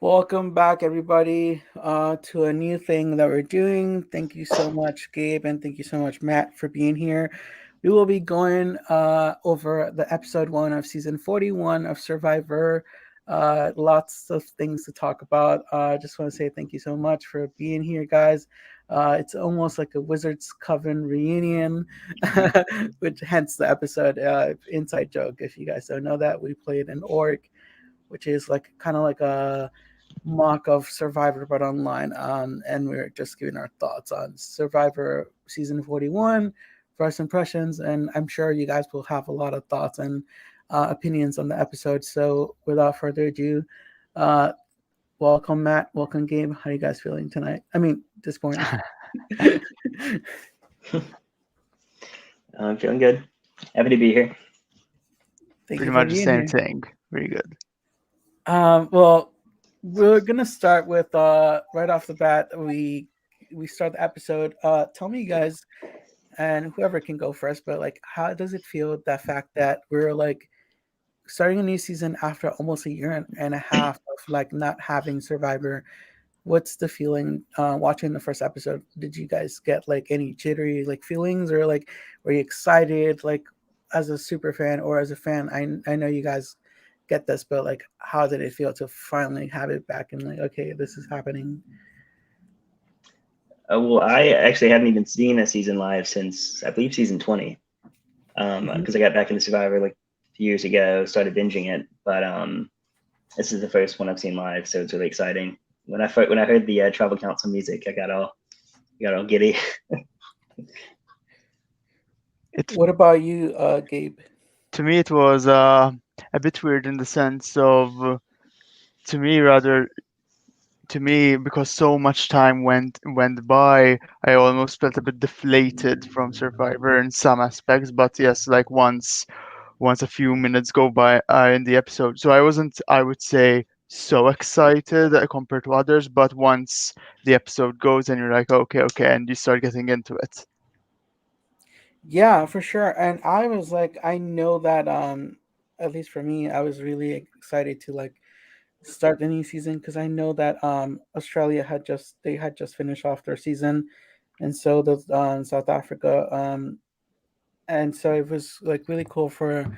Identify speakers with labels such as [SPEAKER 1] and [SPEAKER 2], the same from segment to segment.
[SPEAKER 1] Welcome back, everybody, to a new thing that we're doing. Thank you so much, Gabe, and thank you so much, Matt, for being here. We will be going over the episode one of season 41 of Survivor. Lots of things to talk about. Just want to say thank you so much for being here, guys. It's almost like a Wizards Coven reunion,
[SPEAKER 2] Mhm.
[SPEAKER 1] which hence the episode inside joke. If you guys don't know that, we played an orc, which is like kind of like a mock of Survivor but online. And we're just giving our thoughts on Survivor season 41, first impressions, and I'm sure you guys will have a lot of thoughts and opinions on the episode. So without further ado, uh, welcome Matt, welcome Gabe. How you guys feeling tonight? I mean, this morning.
[SPEAKER 3] I'm feeling good. Happy to be here.
[SPEAKER 1] Thank
[SPEAKER 2] Pretty
[SPEAKER 1] you for
[SPEAKER 2] much the
[SPEAKER 1] being
[SPEAKER 2] same
[SPEAKER 1] here.
[SPEAKER 2] thing. Very good.
[SPEAKER 1] Well, we're gonna start with right off the bat. We start the episode. Tell me, you guys, and whoever can go first, but like, how does it feel the fact that we're like starting a new season after almost a year and a half of like not having Survivor? What's the feeling watching the first episode? Did you guys get like any jittery like feelings, or like were you excited like as a super fan or as a fan? I know you guys get this, but like how did it feel to finally have it back and like, okay, this is happening?
[SPEAKER 3] Well, I actually haven't even seen a season live since I believe season 20.
[SPEAKER 1] Mhm.
[SPEAKER 3] Because I got back into Survivor like a few years ago, started binging it. But this is the first one I've seen live, so it's really exciting. When I heard the tribal council music, I got all giddy.
[SPEAKER 2] It
[SPEAKER 1] What about you, Gabe?
[SPEAKER 2] to me it was a bit weird in the sense of to me rather to me because so much time went by. I almost felt a bit deflated from Survivor in some aspects. But yes, like once a few minutes go by in the episode, so I wasn't, I would say, so excited compared to others. But once the episode goes and you're like, okay, okay, and you start getting into it.
[SPEAKER 1] Yeah, for sure. And I was like, I know that at least for me, I was really excited to like start the new season because I know that Australia had just finished off their season, and so does South Africa. And so it was like really cool for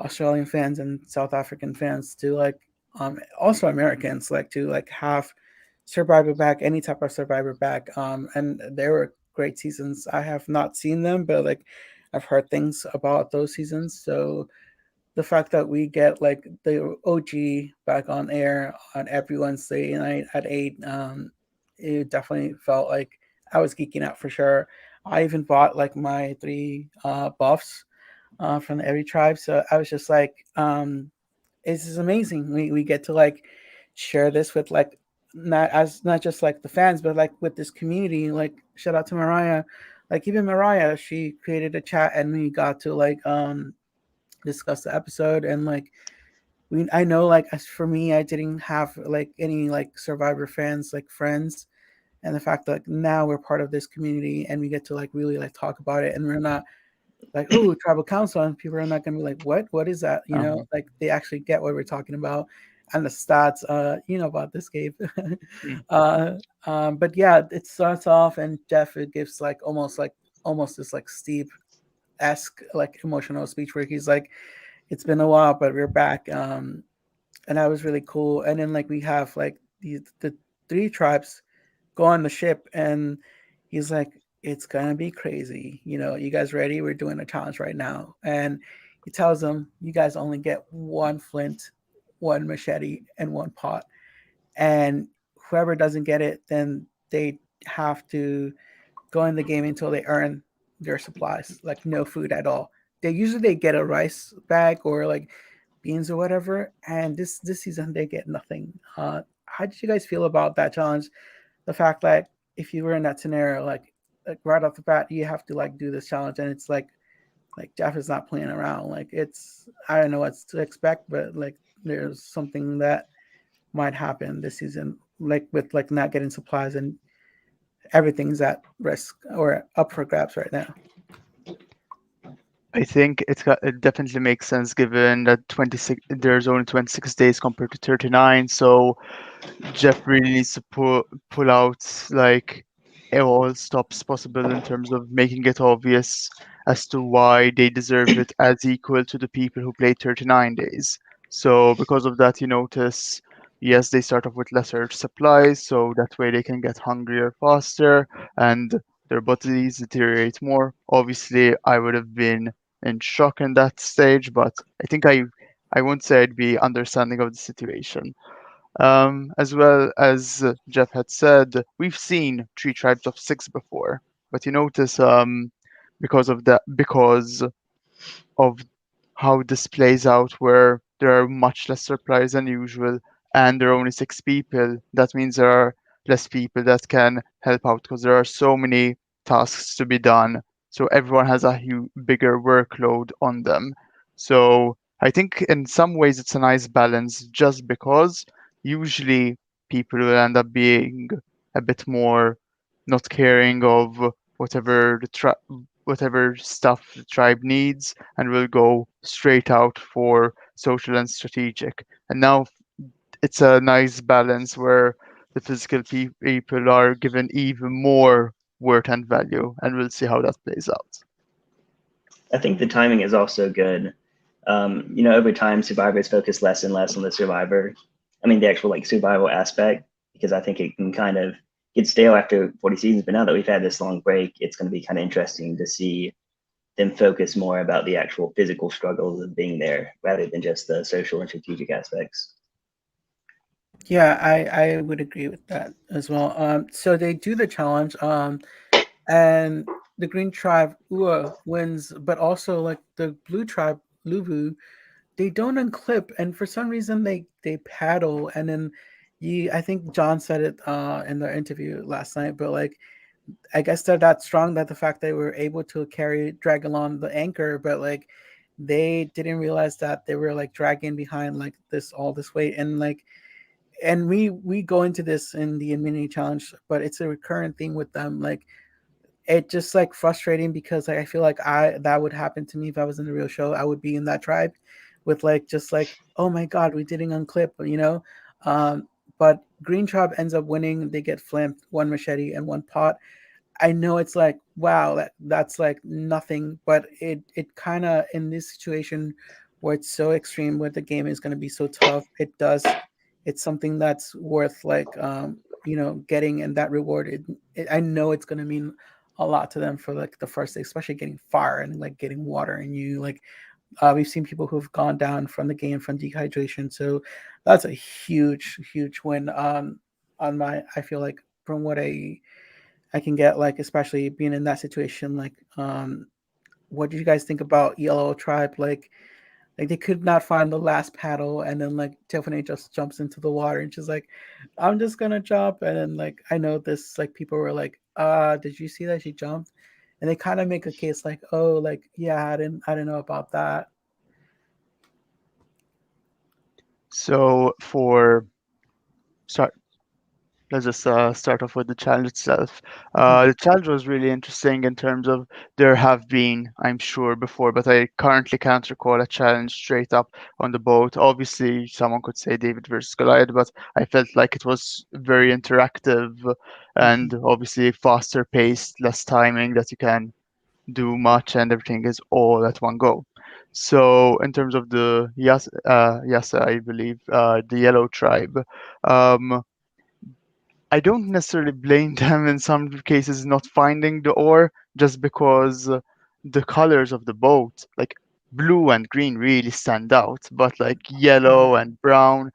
[SPEAKER 1] Australian fans and South African fans to like also Americans like to like have Survivor back, any type of Survivor back. And there were great seasons. I have not seen them, but like I've heard things about those seasons. So the fact that we get like the OG back on air on every Wednesday night at 8, it definitely felt like I was geeking out for sure. I even bought like my three buffs from every tribe, so I was just like, this is amazing. We get to like share this with like not just like the fans, but like with this community. Like shout out to Mariah, like even Mariah, she created a chat and we got to like discuss the episode and like I know like as for me I didn't have like any like Survivor fans like friends, and the fact that like, now we're part of this community and we get to like really like talk about it and we're not like, oh, tribal council, and people are not gonna be like, what is that, you know,
[SPEAKER 2] Um,
[SPEAKER 1] like they actually get what we're talking about and the stats, you know about this game.
[SPEAKER 2] mm,
[SPEAKER 1] uh but yeah, it starts off and Jeff, it gives like almost this like Steve esque like emotional speech where he's like, it's been a while, but we're back. And that was really cool. And then like we have like the three tribes go on the ship, and he's like, it's gonna be crazy. You know, you guys ready? We're doing a challenge right now. And he tells them, you guys only get one flint, one machete, and one pot. And whoever doesn't get it, then they have to go in the game until they earn their supplies, like no food at all. They get a rice bag or like beans or whatever, and this season they get nothing. How did you guys feel about that challenge? The fact that if you were in that scenario, like right off the bat, you have to like do this challenge, and it's like Jeff is not playing around. Like it's I don't know what to expect, but like there's something that might happen this season, like with like not getting supplies and everything's at risk or up for grabs right now.
[SPEAKER 2] I think it definitely makes sense given that 26 there's only 26 days compared to 39, so Jeff really needs to pull out like all stops possible in terms of making it obvious as to why they deserve it as equal to the people who played 39 days. So because of that, you notice, yes, they start off with lesser supplies, so that way they can get hungrier faster and their bodies deteriorate more. Obviously, I would have been in shock in that stage, but I won't say I'd be understanding of the situation. As well as Jeff had said, we've seen three tribes of six before, but you notice because of how this plays out, where there are much less supplies than usual, and there are only six people. That means there are less people that can help out because there are so many tasks to be done. So everyone has a bigger workload on them. So I think in some ways it's a nice balance, just because usually people will end up being a bit more not caring of whatever whatever stuff the tribe needs, and will go straight out for social and strategic. And now it's a nice balance where the physical people are given even more worth and value, and we'll see how that plays out.
[SPEAKER 3] I think the timing is also good. Over time, survivors focus less and less on the survivor. I mean, the actual like survival aspect, because I think it can kind of get stale after 40 seasons. But now that we've had this long break, it's going to be kind of interesting to see them focus more about the actual physical struggles of being there rather than just the social and strategic aspects.
[SPEAKER 1] Yeah, I would agree with that as well. So they do the challenge, and the green tribe Ua wins, but also like the blue tribe Luvu, they don't unclip, and for some reason they paddle, and then you I think John said it in the interview last night, but like I guess they're that strong that the fact they were able to drag along the anchor, but like they didn't realize that they were like dragging behind like this all this weight, and like and we go into this in the immunity challenge, but it's a recurrent thing with them. Like it just like frustrating because like I feel like I that would happen to me if I was in the real show. I would be in that tribe with like just like, oh my god, we didn't unclip, you know. Um, but Green Tribe ends up winning. They get flamed one machete and one pot. I know it's like wow, that's like nothing, but it kind of in this situation where it's so extreme, where the game is going to be so tough, it's something that's worth like getting, and that reward I know it's going to mean a lot to them for like the first day, especially getting fire and like getting water, and you like we've seen people who've gone down from the game from dehydration, so that's a huge win on my I feel like from what I can get, like especially being in that situation. Like, what did you guys think about Yellow Tribe? Like they could not find the last paddle, and then like Tiffany just jumps into the water, and she's like, "I'm just gonna jump." And then like I know this like people were like, did you see that she jumped?" And they kind of make a case like, "Oh, like yeah, I didn't know about that."
[SPEAKER 2] So for start let's just start off with the challenge itself.
[SPEAKER 1] Mhm.
[SPEAKER 2] The challenge was really interesting in terms of there have been, I'm sure, before, but I currently can't recall a challenge straight up on the boat. Obviously, someone could say David versus Goliath, but I felt like it was very interactive and
[SPEAKER 1] Mhm.
[SPEAKER 2] obviously faster paced, less timing that you can do much, and everything is all at one go. So, in terms of the Yasa, I believe, the Yellow Tribe. Um, I don't necessarily blame them in some cases not finding the ore, just because the colors of the boat, like blue and green, really stand out, but like
[SPEAKER 1] Mhm.
[SPEAKER 2] yellow and brown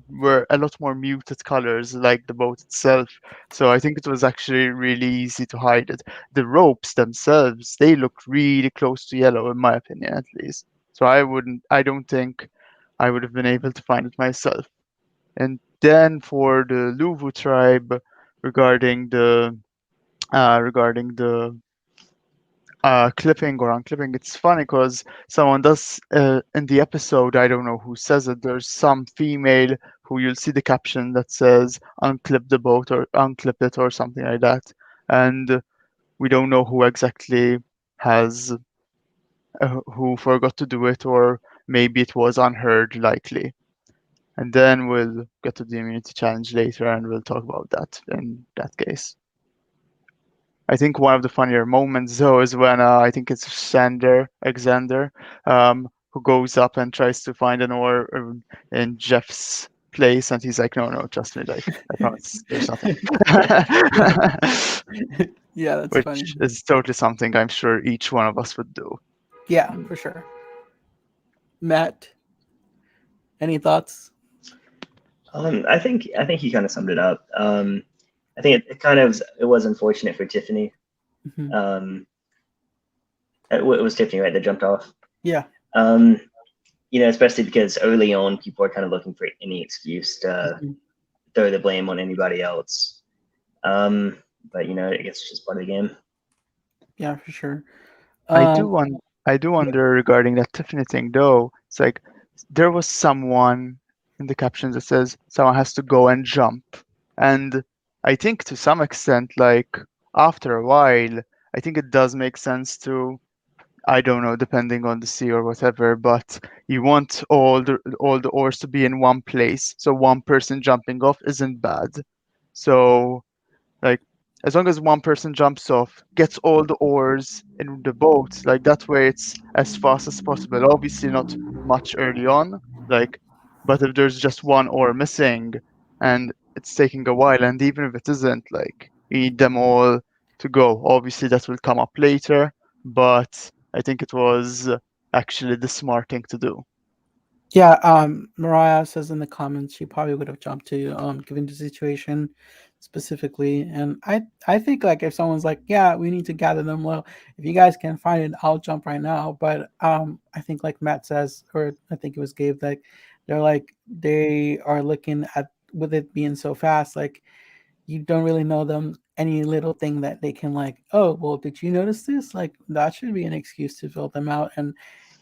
[SPEAKER 2] were a lot more muted colors, like the boat itself. So I think it was actually really easy to hide it. The ropes themselves, they looked really close to yellow, in my opinion, at least. So I don't think I would have been able to find it myself. And then for the Luvu tribe, regarding the clipping or unclipping, it's funny because someone does in the episode. I don't know who says it. There's some female who you'll see the caption that says "unclip the boat" or "unclip it" or something like that, and we don't know who exactly has who forgot to do it, or maybe it was unheard, likely. And then we'll get to the immunity challenge later, and we'll talk about that in that case. I think one of the funnier moments though is when I think it's Alexander, who goes up and tries to find an ore in Jeff's place, and he's like, "No, no, trust me, like I promise, there's nothing."
[SPEAKER 1] Yeah. Yeah, that's funny.
[SPEAKER 2] Which is totally something I'm sure each one of us would do.
[SPEAKER 1] Yeah, for sure. Matt, any thoughts?
[SPEAKER 3] I think he kind of summed it up. I think it was unfortunate for Tiffany.
[SPEAKER 1] Mhm.
[SPEAKER 3] Um, it was Tiffany, right, that jumped off.
[SPEAKER 1] Yeah.
[SPEAKER 3] Um, especially because early on, people are kind of looking for any excuse to
[SPEAKER 1] Mhm.
[SPEAKER 3] throw the blame on anybody else. Um, but I guess it's just part of the game.
[SPEAKER 1] Yeah, for sure.
[SPEAKER 2] I do
[SPEAKER 1] Um,
[SPEAKER 2] want I do
[SPEAKER 1] yeah.
[SPEAKER 2] wonder regarding that Tiffany thing though. It's like there was someone in the captions that says someone has to go and jump. And I think to some extent, like after a while, I think it does make sense to, I don't know, depending on the sea or whatever, but you want all the oars to be in one place. So one person jumping off isn't bad. So like, as long as one person jumps off, gets all the oars in the boat, like that way it's as fast as possible. Obviously not much early on, like, but if there's just one oar missing and it's taking a while, and even if it isn't, like, you need them all to go. Obviously that will come up later, but I think it was actually the smart thing to do.
[SPEAKER 1] Yeah, Mariah says in the comments she probably would have jumped to, given the situation specifically. And I think like if someone's like, yeah, we need to gather them. Well, if you guys can find it, I'll jump right now. But I think like Matt says, or I think it was Gabe, like they are looking at with it being so fast, like you don't really know them any little thing that they can like, oh well, did you notice this, like that should be an excuse to fill them out. And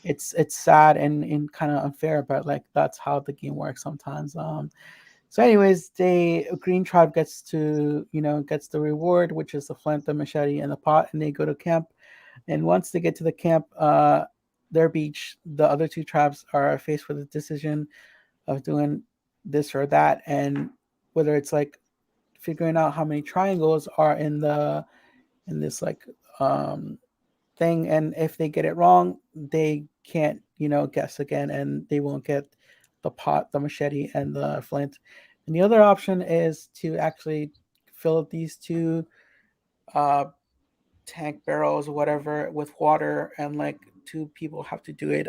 [SPEAKER 1] it's sad and kind of unfair, but like that's how the game works sometimes. So anyways, they green tribe gets to, gets the reward, which is the flint, the machete, and the pot, and they go to camp. And once they get to the camp, their beach, the other two tribes are faced with a decision of doing this or that, and whether it's like figuring out how many triangles are in this like um thing, and if they get it wrong they can't, guess again, and they won't get the pot, the machete, and the flint. And the other option is to actually fill up these two uh tank barrels or whatever with water, and like two people have to do it.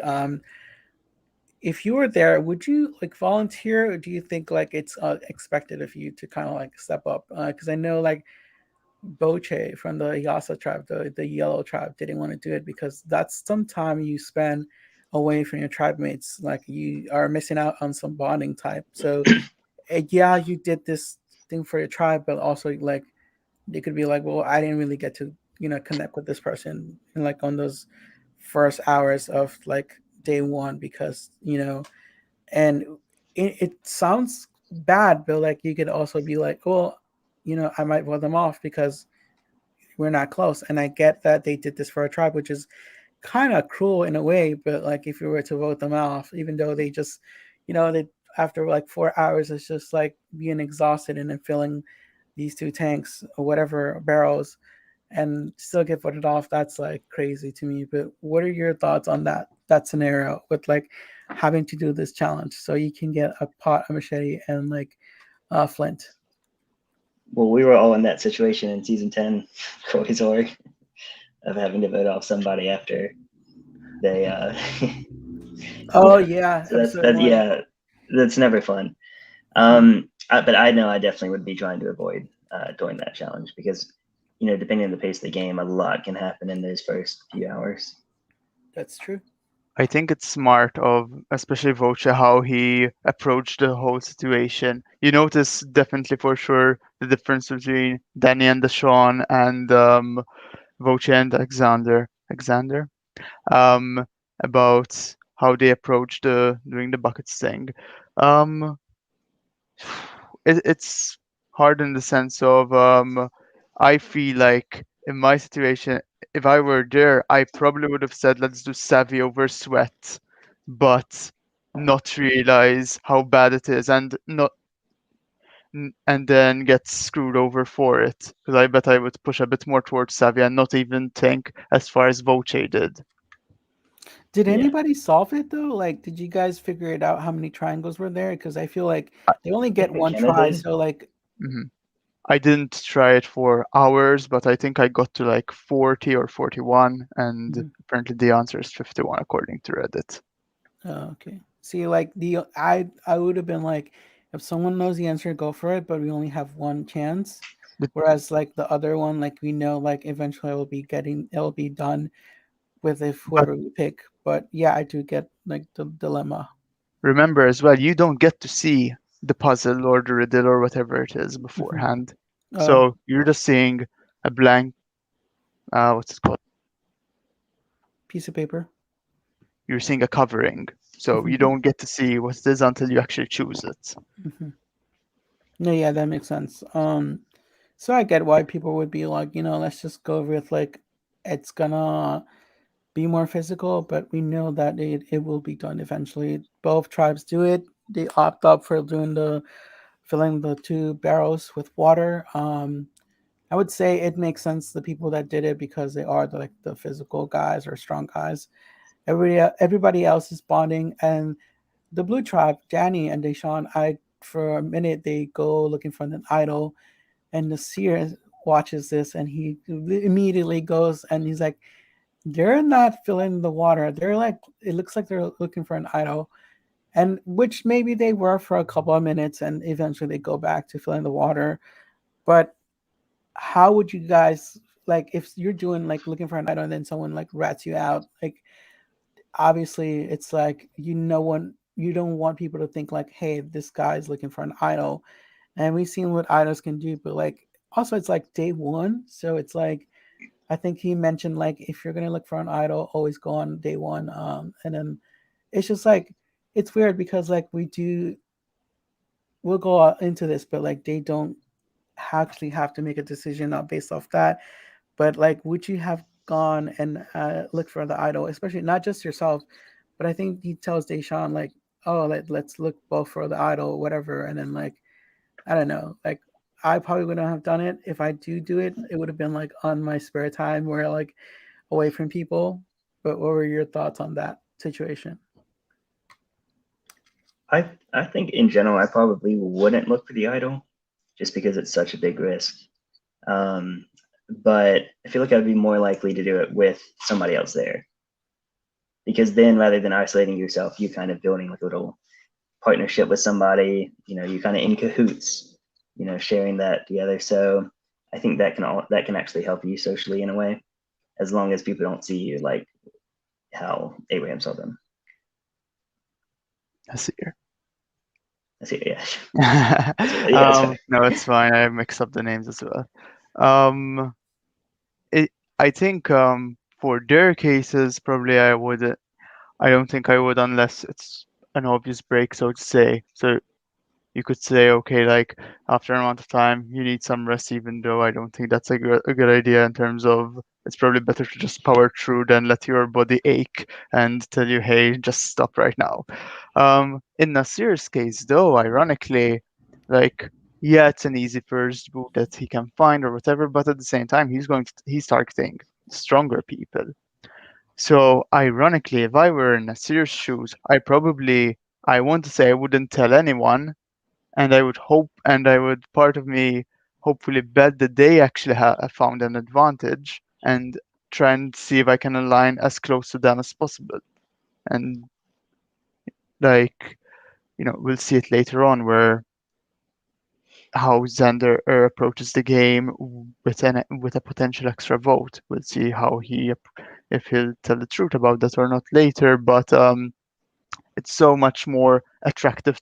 [SPEAKER 1] If you were there, would you like volunteer, or do you think like it's expected of you to kind of like step up? Because I know like Boche from the Yasa tribe, the yellow tribe, didn't want to do it because that's some time you spend away from your tribe mates. Like you are missing out on some bonding type. So yeah, you did this thing for your tribe, but also like they could be like, well, I didn't really get to, connect with this person in like on those first hours of like day one because, and it sounds bad, but like you could also be like, well, I might vote them off because we're not close. And I get that they did this for a tribe, which is kind of cruel in a way. But like, if you were to vote them off, even though they just, they after like 4 hours, it's just like being exhausted and then filling these two tanks or whatever barrels and still get voted off. That's like crazy to me. But what are your thoughts on that scenario with like having to do this challenge so you can get a pot, a machete, and like flint?
[SPEAKER 3] Well, we were all in that situation in season 10, Corey's org, of having to vote off somebody after they,
[SPEAKER 1] Oh yeah,
[SPEAKER 3] So that's
[SPEAKER 1] episode
[SPEAKER 3] that's
[SPEAKER 1] one.
[SPEAKER 3] yeah, that's never fun.
[SPEAKER 1] Mhm.
[SPEAKER 3] But I know I definitely would be trying to avoid doing that challenge because depending on the pace of the game, a lot can happen in those first few hours.
[SPEAKER 1] That's true.
[SPEAKER 2] I think it's smart of especially Voce how he approached the whole situation. You notice definitely for sure the difference between Danny and Deshaun and Voce and Alexander um, about how they approached the doing the buckets thing. Um, it's hard in the sense of I feel like in my situation, if I were there, I probably would have said, let's do Savvy over Sweat, but not realize how bad it is and not and then get screwed over for it. Because I bet I would push a bit more towards Savvy and not even think as far as Voce did.
[SPEAKER 1] Did
[SPEAKER 3] Yeah,
[SPEAKER 1] anybody solve it though? Like, did you guys figure it out how many triangles were there? Because I feel like
[SPEAKER 2] I,
[SPEAKER 1] they only
[SPEAKER 3] I think
[SPEAKER 1] get one
[SPEAKER 3] McKenna
[SPEAKER 1] try.
[SPEAKER 3] did.
[SPEAKER 1] So like,
[SPEAKER 2] mhm. I didn't try it for hours, but I think I got to like 40 or 41, and
[SPEAKER 1] mhm.
[SPEAKER 2] apparently the answer is 51 according to Reddit.
[SPEAKER 1] Oh, okay. See, like I would have been like, if someone knows the answer, go for it. But we only have one chance.
[SPEAKER 2] But
[SPEAKER 1] Whereas like the other one, like we know, like eventually it'll be done with if
[SPEAKER 2] but
[SPEAKER 1] whoever we pick. But yeah, I do get like the dilemma.
[SPEAKER 2] remember as well, you don't get to see the puzzle or the riddle or whatever it is
[SPEAKER 1] Hmm.
[SPEAKER 2] beforehand.
[SPEAKER 1] Oh,
[SPEAKER 2] So you're just seeing a blank, what's it called?
[SPEAKER 1] piece of paper.
[SPEAKER 2] You're seeing a covering. So you
[SPEAKER 1] Hmm.
[SPEAKER 2] don't get to see what it is until you actually choose it.
[SPEAKER 1] Hmm. No, yeah, that makes sense. So I get why people would be like, let's just go with like it's gonna be more physical, but we know that it will be done eventually. Both tribes do it. They opt up for doing the filling the two barrels with water. I would say it makes sense the people that did it because they are like the physical guys or strong guys. Everybody else is bonding, and the blue tribe, Danny and Deshaun, I for a minute they go looking for an idol, and the seer watches this and he immediately goes and he's like, they're not filling the water. They're like, it looks like they're looking for an idol. And which maybe they were for a couple of minutes and eventually they go back to filling the water. But how would you guys like if you're doing like looking for an idol and then someone like rats you out? Like obviously it's like you don't want people to think like, hey, this guy's looking for an idol. And we've seen what idols can do, but like also it's like day one. So it's like I think he mentioned like if you're gonna look for an idol, always go on day one. And then it's just like it's weird because like we'll go into this, but like they don't actually have to make a decision not based off that. But like, would you have gone and looked for the idol, especially not just yourself, but I think he tells Deshaun like, oh, let's look both for the idol, whatever, and then like I don't know, like. I probably wouldn't have done it. If I do it, it would have been like on my spare time where like away from people. But what were your thoughts on that situation?
[SPEAKER 3] I think in general, I probably wouldn't look for the idol just because it's such a big risk. Um, but I feel like I'd be more likely to do it with somebody else there because then rather than isolating yourself, you kind of building like a little partnership with somebody. You kind of in cahoots. Sharing that together. So I think that can actually help you socially in a way, as long as people don't see you like how Abraham saw them.
[SPEAKER 2] I see here.
[SPEAKER 3] I see. Yeah. Yeah, it's fine.
[SPEAKER 2] No, it's fine. I mixed up the names as well. Um, it, I think for their cases, probably I would. I don't think I would unless it's an obvious break, so to say. So you could say, okay, like after an amount of time, you need some rest, even though I don't think that's a good idea in terms of it's probably better to just power through than let your body ache and tell you, hey, just stop right now. In Nasir's case, though, ironically, like, yeah, it's an easy first book that he can find or whatever, but at the same time, he's targeting stronger people. So ironically, if I were in Nasir's shoes, I want to say I wouldn't tell anyone, and I would hope, and I would part of me hopefully bet that they actually found an advantage and try and see if I can align as close to them as possible. And like, we'll see it later on where how Xander approaches the game with a potential extra vote. We'll see how if he'll tell the truth about that or not later. But it's so much more attractive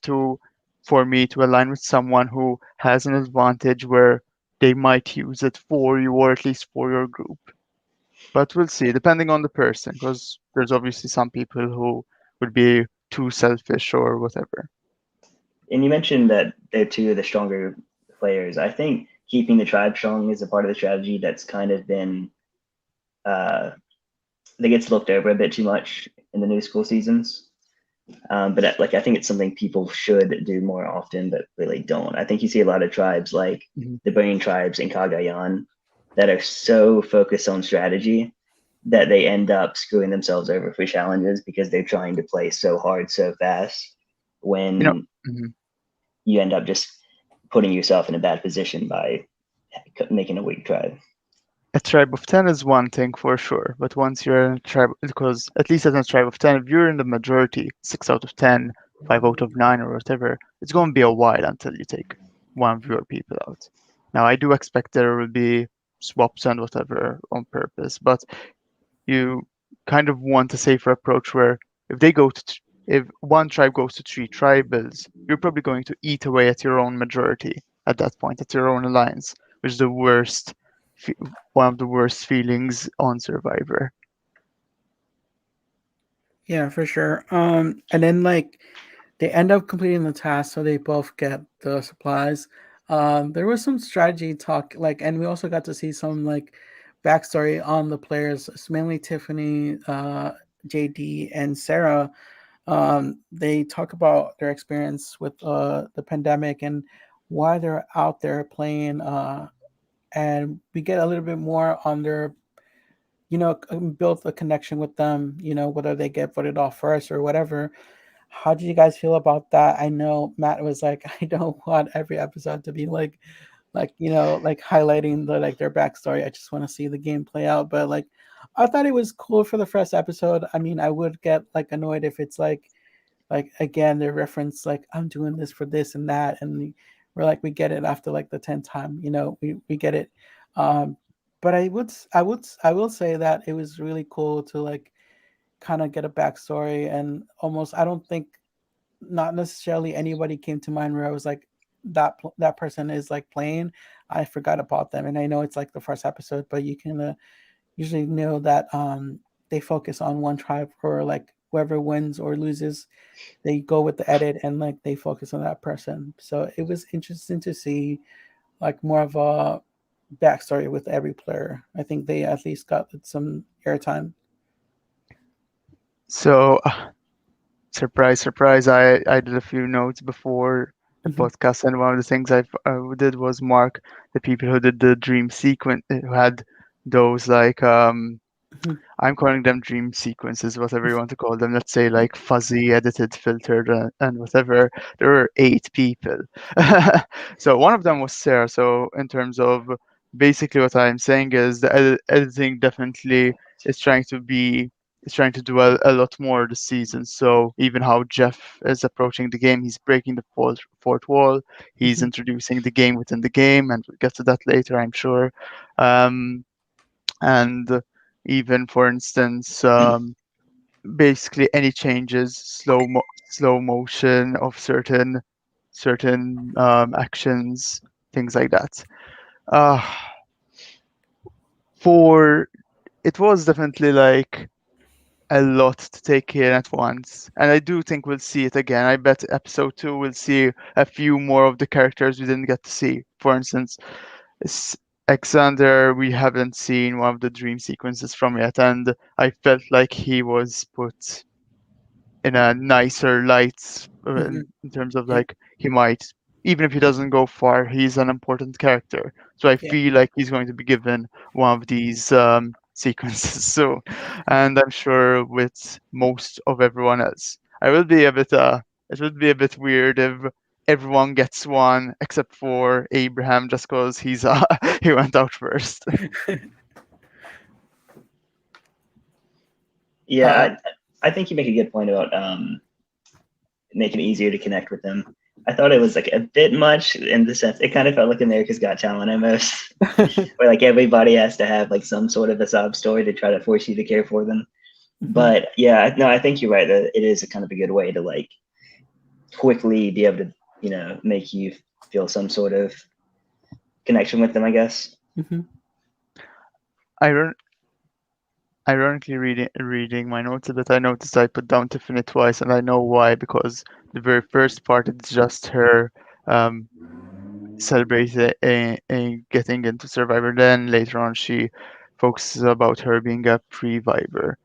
[SPEAKER 2] for me to align with someone who has an advantage where they might use it for you or at least for your group. But we'll see, depending on the person, because there's obviously some people who would be too selfish or whatever.
[SPEAKER 3] And you mentioned that they're two of the stronger players. I think keeping the tribe strong is a part of the strategy that's kind of been uh, that gets looked over a bit too much in the new school seasons. But like I think it's something people should do more often, but really don't. I think you see a lot of tribes like
[SPEAKER 2] Mhm.
[SPEAKER 3] the Burning tribes in Cagayan that are so focused on strategy that they end up screwing themselves over for challenges because they're trying to play so hard so fast
[SPEAKER 2] You know,
[SPEAKER 3] when
[SPEAKER 2] mhm.
[SPEAKER 3] you end up just putting yourself in a bad position by making a weak tribe.
[SPEAKER 2] A tribe of 10 is one thing for sure, but once you're in a tribe, because at least as a tribe of 10, if you're in the majority, 6 out of 10, 5 out of 9, or whatever, it's going to be a while until you take one of your people out. Now, I do expect there will be swaps and whatever on purpose, but you kind of want a safer approach where if they go to, if one tribe goes to 3 tribals, you're probably going to eat away at your own majority at that point, at your own alliance, which is the worst, one of the worst feelings on Survivor.
[SPEAKER 1] Yeah, for sure. And then like they end up completing the task, so they both get the supplies. There was some strategy talk, like, and we also got to see some like backstory on the players. It's mainly Tiffany, JD, and Sarah. They talk about their experience with the pandemic and why they're out there playing. And we get a little bit more on their, build a connection with them. Whether they get voted off first or whatever. How did you guys feel about that? I know Matt was like, I don't want every episode to be like highlighting their backstory. I just want to see the game play out. But like, I thought it was cool for the first episode. I mean, I would get like annoyed if it's like again they reference like I'm doing this for this and that, and we're like we get it after like the 10th time. We get it. Um, but I will say that it was really cool to like kind of get a backstory and almost I don't think not necessarily anybody came to mind where I was like that person is like playing. I forgot about them, and I know it's like the first episode, but you can usually know that they focus on one tribe or like whoever wins or loses, they go with the edit and like they focus on that person. So it was interesting to see like more of a backstory with every player. I think they at least got some airtime.
[SPEAKER 2] So, surprise, surprise, I did a few notes before the
[SPEAKER 1] Hmm.
[SPEAKER 2] podcast, and one of the things I did was mark the people who did the dream sequence, who had those like
[SPEAKER 1] Hmm.
[SPEAKER 2] I'm calling them dream sequences, whatever you want to call them. Let's say like fuzzy, edited, filtered, and whatever. There were 8 people. So one of them was Sarah. So in terms of basically what I'm saying is the editing definitely is trying to be is trying to do a lot more this season. So even how Jeff is approaching the game, he's breaking the fourth wall. He's
[SPEAKER 1] Hmm.
[SPEAKER 2] introducing the game within the game, and we'll get to that later, I'm sure. Um, and even for instance basically any changes slow motion of certain actions, things like that. uh for It was definitely like a lot to take in at once, and I do think we'll see it again. I bet episode 2 we'll see a few more of the characters we didn't get to see. For instance, Alexander, we haven't seen one of the dream sequences from yet, and I felt like he was put in a nicer light
[SPEAKER 1] Hmm.
[SPEAKER 2] in terms of
[SPEAKER 1] Yeah.
[SPEAKER 2] like he might, even if he doesn't go far, he's an important character. So I
[SPEAKER 1] Yeah.
[SPEAKER 2] feel like he's going to be given one of these sequences soon, and I'm sure with most of everyone else, I will be a bit. It would be a bit weird if everyone gets one except for Abraham, just because he went out first.
[SPEAKER 1] uh,
[SPEAKER 3] Yeah, I think you make a good point about making it easier to connect with them. I thought it was like a bit much in the sense it kind of felt like America's Got Talent almost, where like everybody has to have like some sort of a sob story to try to force you to care for them.
[SPEAKER 1] mhm.
[SPEAKER 3] But yeah, no, I think you're right that it is a kind of a good way to like quickly be able to make you feel some sort of connection with them, I guess.
[SPEAKER 1] Mhm.
[SPEAKER 2] Iron- Ironically, reading my notes a bit, I noticed I put down Tiffany twice, and I know why, because the very first part it's just her um, celebrate getting into Survivor. Then later on, she focuses about her being a pre-Vivor.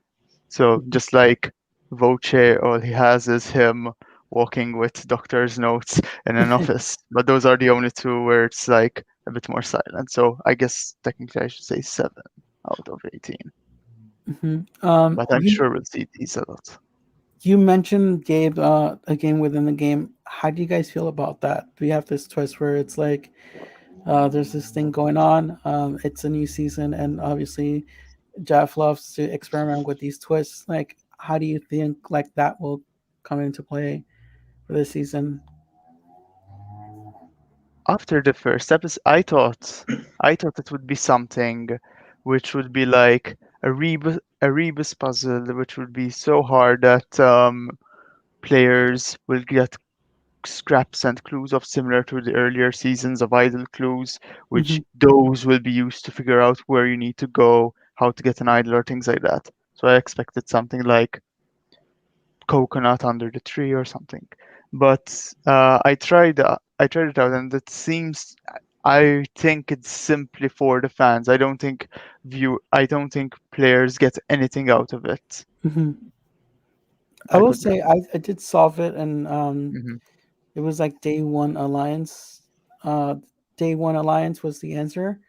[SPEAKER 2] So
[SPEAKER 1] Mhm.
[SPEAKER 2] just like Voce, all he has is him walking with doctor's notes in an office. But those are the only two where it's like a bit more silent. So I guess technically I should say 7 out of 18.
[SPEAKER 1] Mhm.
[SPEAKER 2] But I'm sure we'll see these a lot.
[SPEAKER 1] You mentioned Gabe, a game within the game. How do you guys feel about that? Do we have this twist where it's like, there's this thing going on. It's a new season, and obviously, Jeff loves to experiment with these twists. Like, how do you think like that will come into play for this season?
[SPEAKER 2] After the first episode, I thought it would be something which would be like a rebus puzzle, which would be so hard that players will get scraps and clues of similar to the earlier seasons of idle clues, which
[SPEAKER 1] Hmm.
[SPEAKER 2] those will be used to figure out where you need to go, how to get an idol, or things like that. So I expected something like coconut under the tree or something. But I tried it out, and it seems I think it's simply for the fans. I don't think players get anything out of it.
[SPEAKER 1] Hmm. I
[SPEAKER 2] I
[SPEAKER 1] will
[SPEAKER 2] could be
[SPEAKER 1] say
[SPEAKER 2] wrong.
[SPEAKER 1] I did solve it, and
[SPEAKER 2] Hmm.
[SPEAKER 1] it was like day one alliance. Day one alliance was the answer.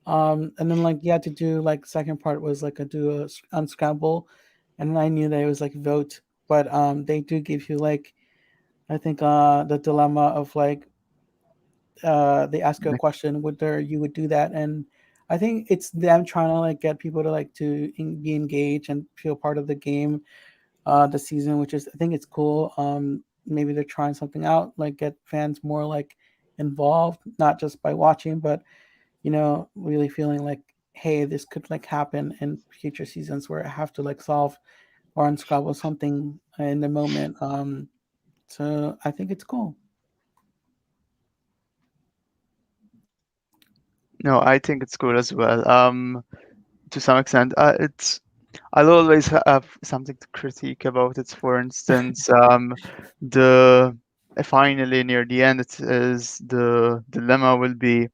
[SPEAKER 1] And then like you had to do like second part was like a do a unscramble, and then I knew that it was like vote, but they do give you like I think the dilemma of like they ask you a question whether you would do that, and I think it's them trying to like get people to like be engaged and feel part of the game, the season, which is I think it's cool. Maybe they're trying something out, like get fans more like involved, not just by watching, but really feeling like, hey, this could like happen in future seasons where I have to like solve or unscramble something in the moment. So I think it's cool.
[SPEAKER 2] No, I think it's cool as well. To some extent, I'll always have something to critique about it. For instance, the finally near the end, it is the dilemma will be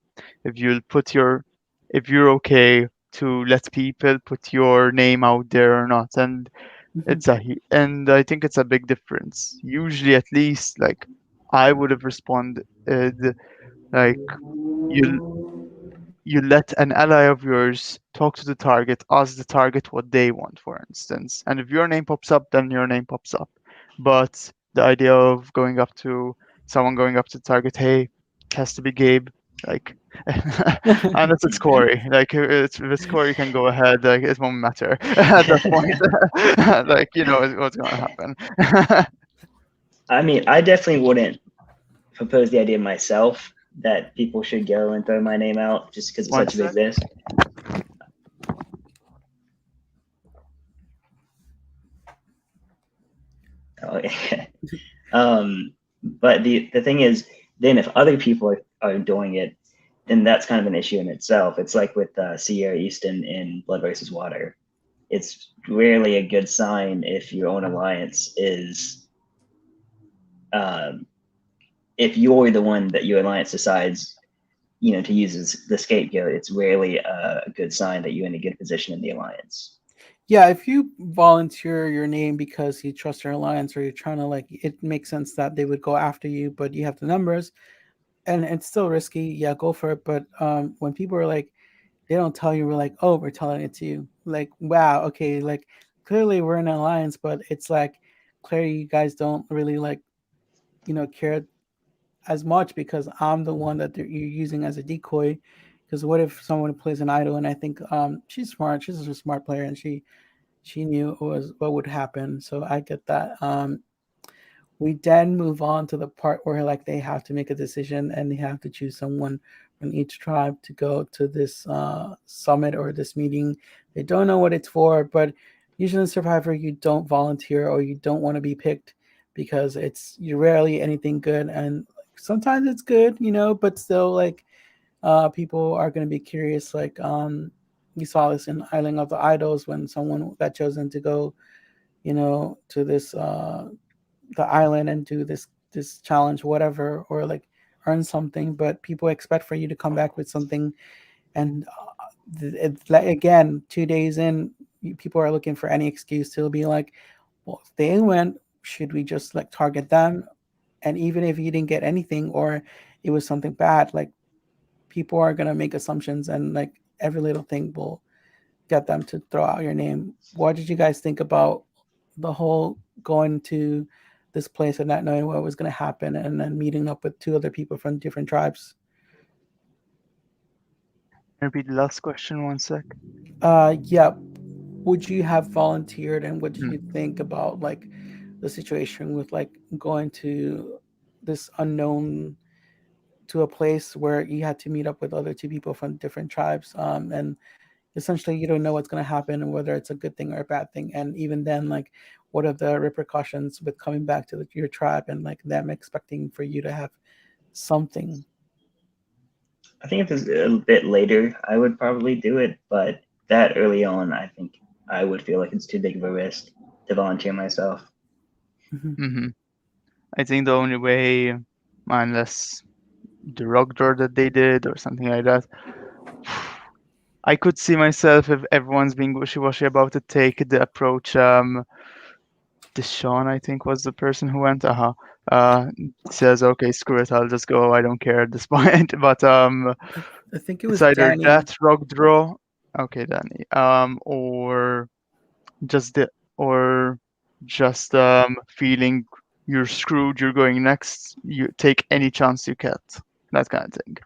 [SPEAKER 2] if you'll put your if you're okay to let people put your name out there or not, and
[SPEAKER 1] Hmm.
[SPEAKER 2] and I think it's a big difference. Usually, at least, like I would have responded like you you let an ally of yours talk to the target, ask the target what they want, for instance. And if your name pops up, then your name pops up. But the idea of going up to the target, hey, it has to be Gabe, like, unless it's Corey. Like, if it's Corey, you can go ahead. Like, it won't matter at that point. Like, you know what's gonna happen.
[SPEAKER 3] I mean, I definitely wouldn't propose the idea myself that people should go and throw my name out just because it's
[SPEAKER 2] One
[SPEAKER 3] such a big
[SPEAKER 2] sec.
[SPEAKER 3] risk. Oh, yeah. But the thing is, then if other people are doing it, then that's kind of an issue in itself. It's like with Sierra Easton in Blood versus Water. It's rarely a good sign if your own alliance is, um, if you're the one that your alliance decides, to use as the scapegoat. It's rarely a good sign that you're in a good position in the alliance.
[SPEAKER 1] Yeah, if you volunteer your name because you trust your alliance or you're trying to like, it makes sense that they would go after you, but you have the numbers and it's still risky. Yeah, go for it. But when people are like, they don't tell you, we're like, oh, we're telling it to you. Like, wow, okay, like clearly we're in an alliance, but it's like clearly you guys don't really like, care as much because I'm the one that you're using as a decoy. Because what if someone plays an idol and I think she's smart, she's a smart player, and she knew what would happen. So I get that. We then move on to the part where like they have to make a decision and they have to choose someone from each tribe to go to this summit or this meeting. They don't know what it's for, but usually in Survivor you don't volunteer or you don't want to be picked because it's you rarely anything good, and sometimes it's good, but still like people are going to be curious. Like we saw this in Island of the Idols when someone got chosen to go, to this the island and do this challenge, whatever, or like earn something, but people expect for you to come back with something. And it's like, again, 2 days in, people are looking for any excuse to be like, well, if they went, should we just like target them? And even if you didn't get anything or it was something bad, like people are gonna make assumptions, and like every little thing will get them to throw out your name. What did you guys think about the whole going to this place and not knowing what was going to happen, and then meeting up with two other people from different tribes?
[SPEAKER 2] Repeat the last question one sec.
[SPEAKER 1] Yeah. Would you have volunteered, and what did
[SPEAKER 2] Hmm.
[SPEAKER 1] you think about like the situation with like going to this unknown, to a place where you had to meet up with other two people from different tribes, and essentially you don't know what's going to happen and whether it's a good thing or a bad thing, and even then, like, what are the repercussions with coming back to your tribe and like them expecting for you to have something?
[SPEAKER 3] I think if it's a bit later, I would probably do it, but that early on, I think I would feel like it's too big of a risk to volunteer myself.
[SPEAKER 1] Hmm.
[SPEAKER 2] Hmm. I think the only way, unless the rock draw that they did or something like that, I could see myself if everyone's being wishy-washy about it, take the approach. Deshaun, I think, was the person who went. Uh, says, okay, screw it, I'll just go. I don't care at this point. But
[SPEAKER 1] I, I think it
[SPEAKER 2] it's
[SPEAKER 1] was
[SPEAKER 2] either
[SPEAKER 1] Danny.
[SPEAKER 2] that rock draw, okay, Danny, or just the or just feeling you're screwed, you're going next, you take any chance you get, that kind of thing.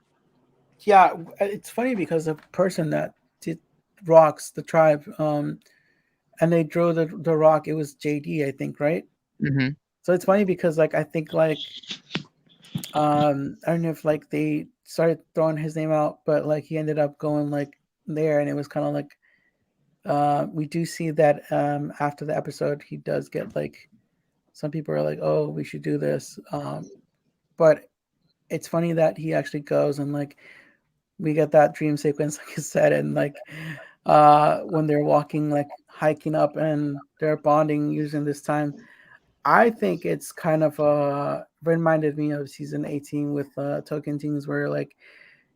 [SPEAKER 1] Yeah, it's funny because the person that did rocks the tribe, and they drew the rock, it was JD, I think, right?
[SPEAKER 2] Hmm.
[SPEAKER 1] So it's funny because like I think like I don't know if like they started throwing his name out, but like he ended up going like there, and it was kind of like we do see that after the episode he does get like, some people are like, oh, we should do this, but it's funny that he actually goes, and like we get that dream sequence like you said, and like when they're walking, like hiking up, and they're bonding using this time. I think it's kind of reminded me of season 18 with Token Teams, where like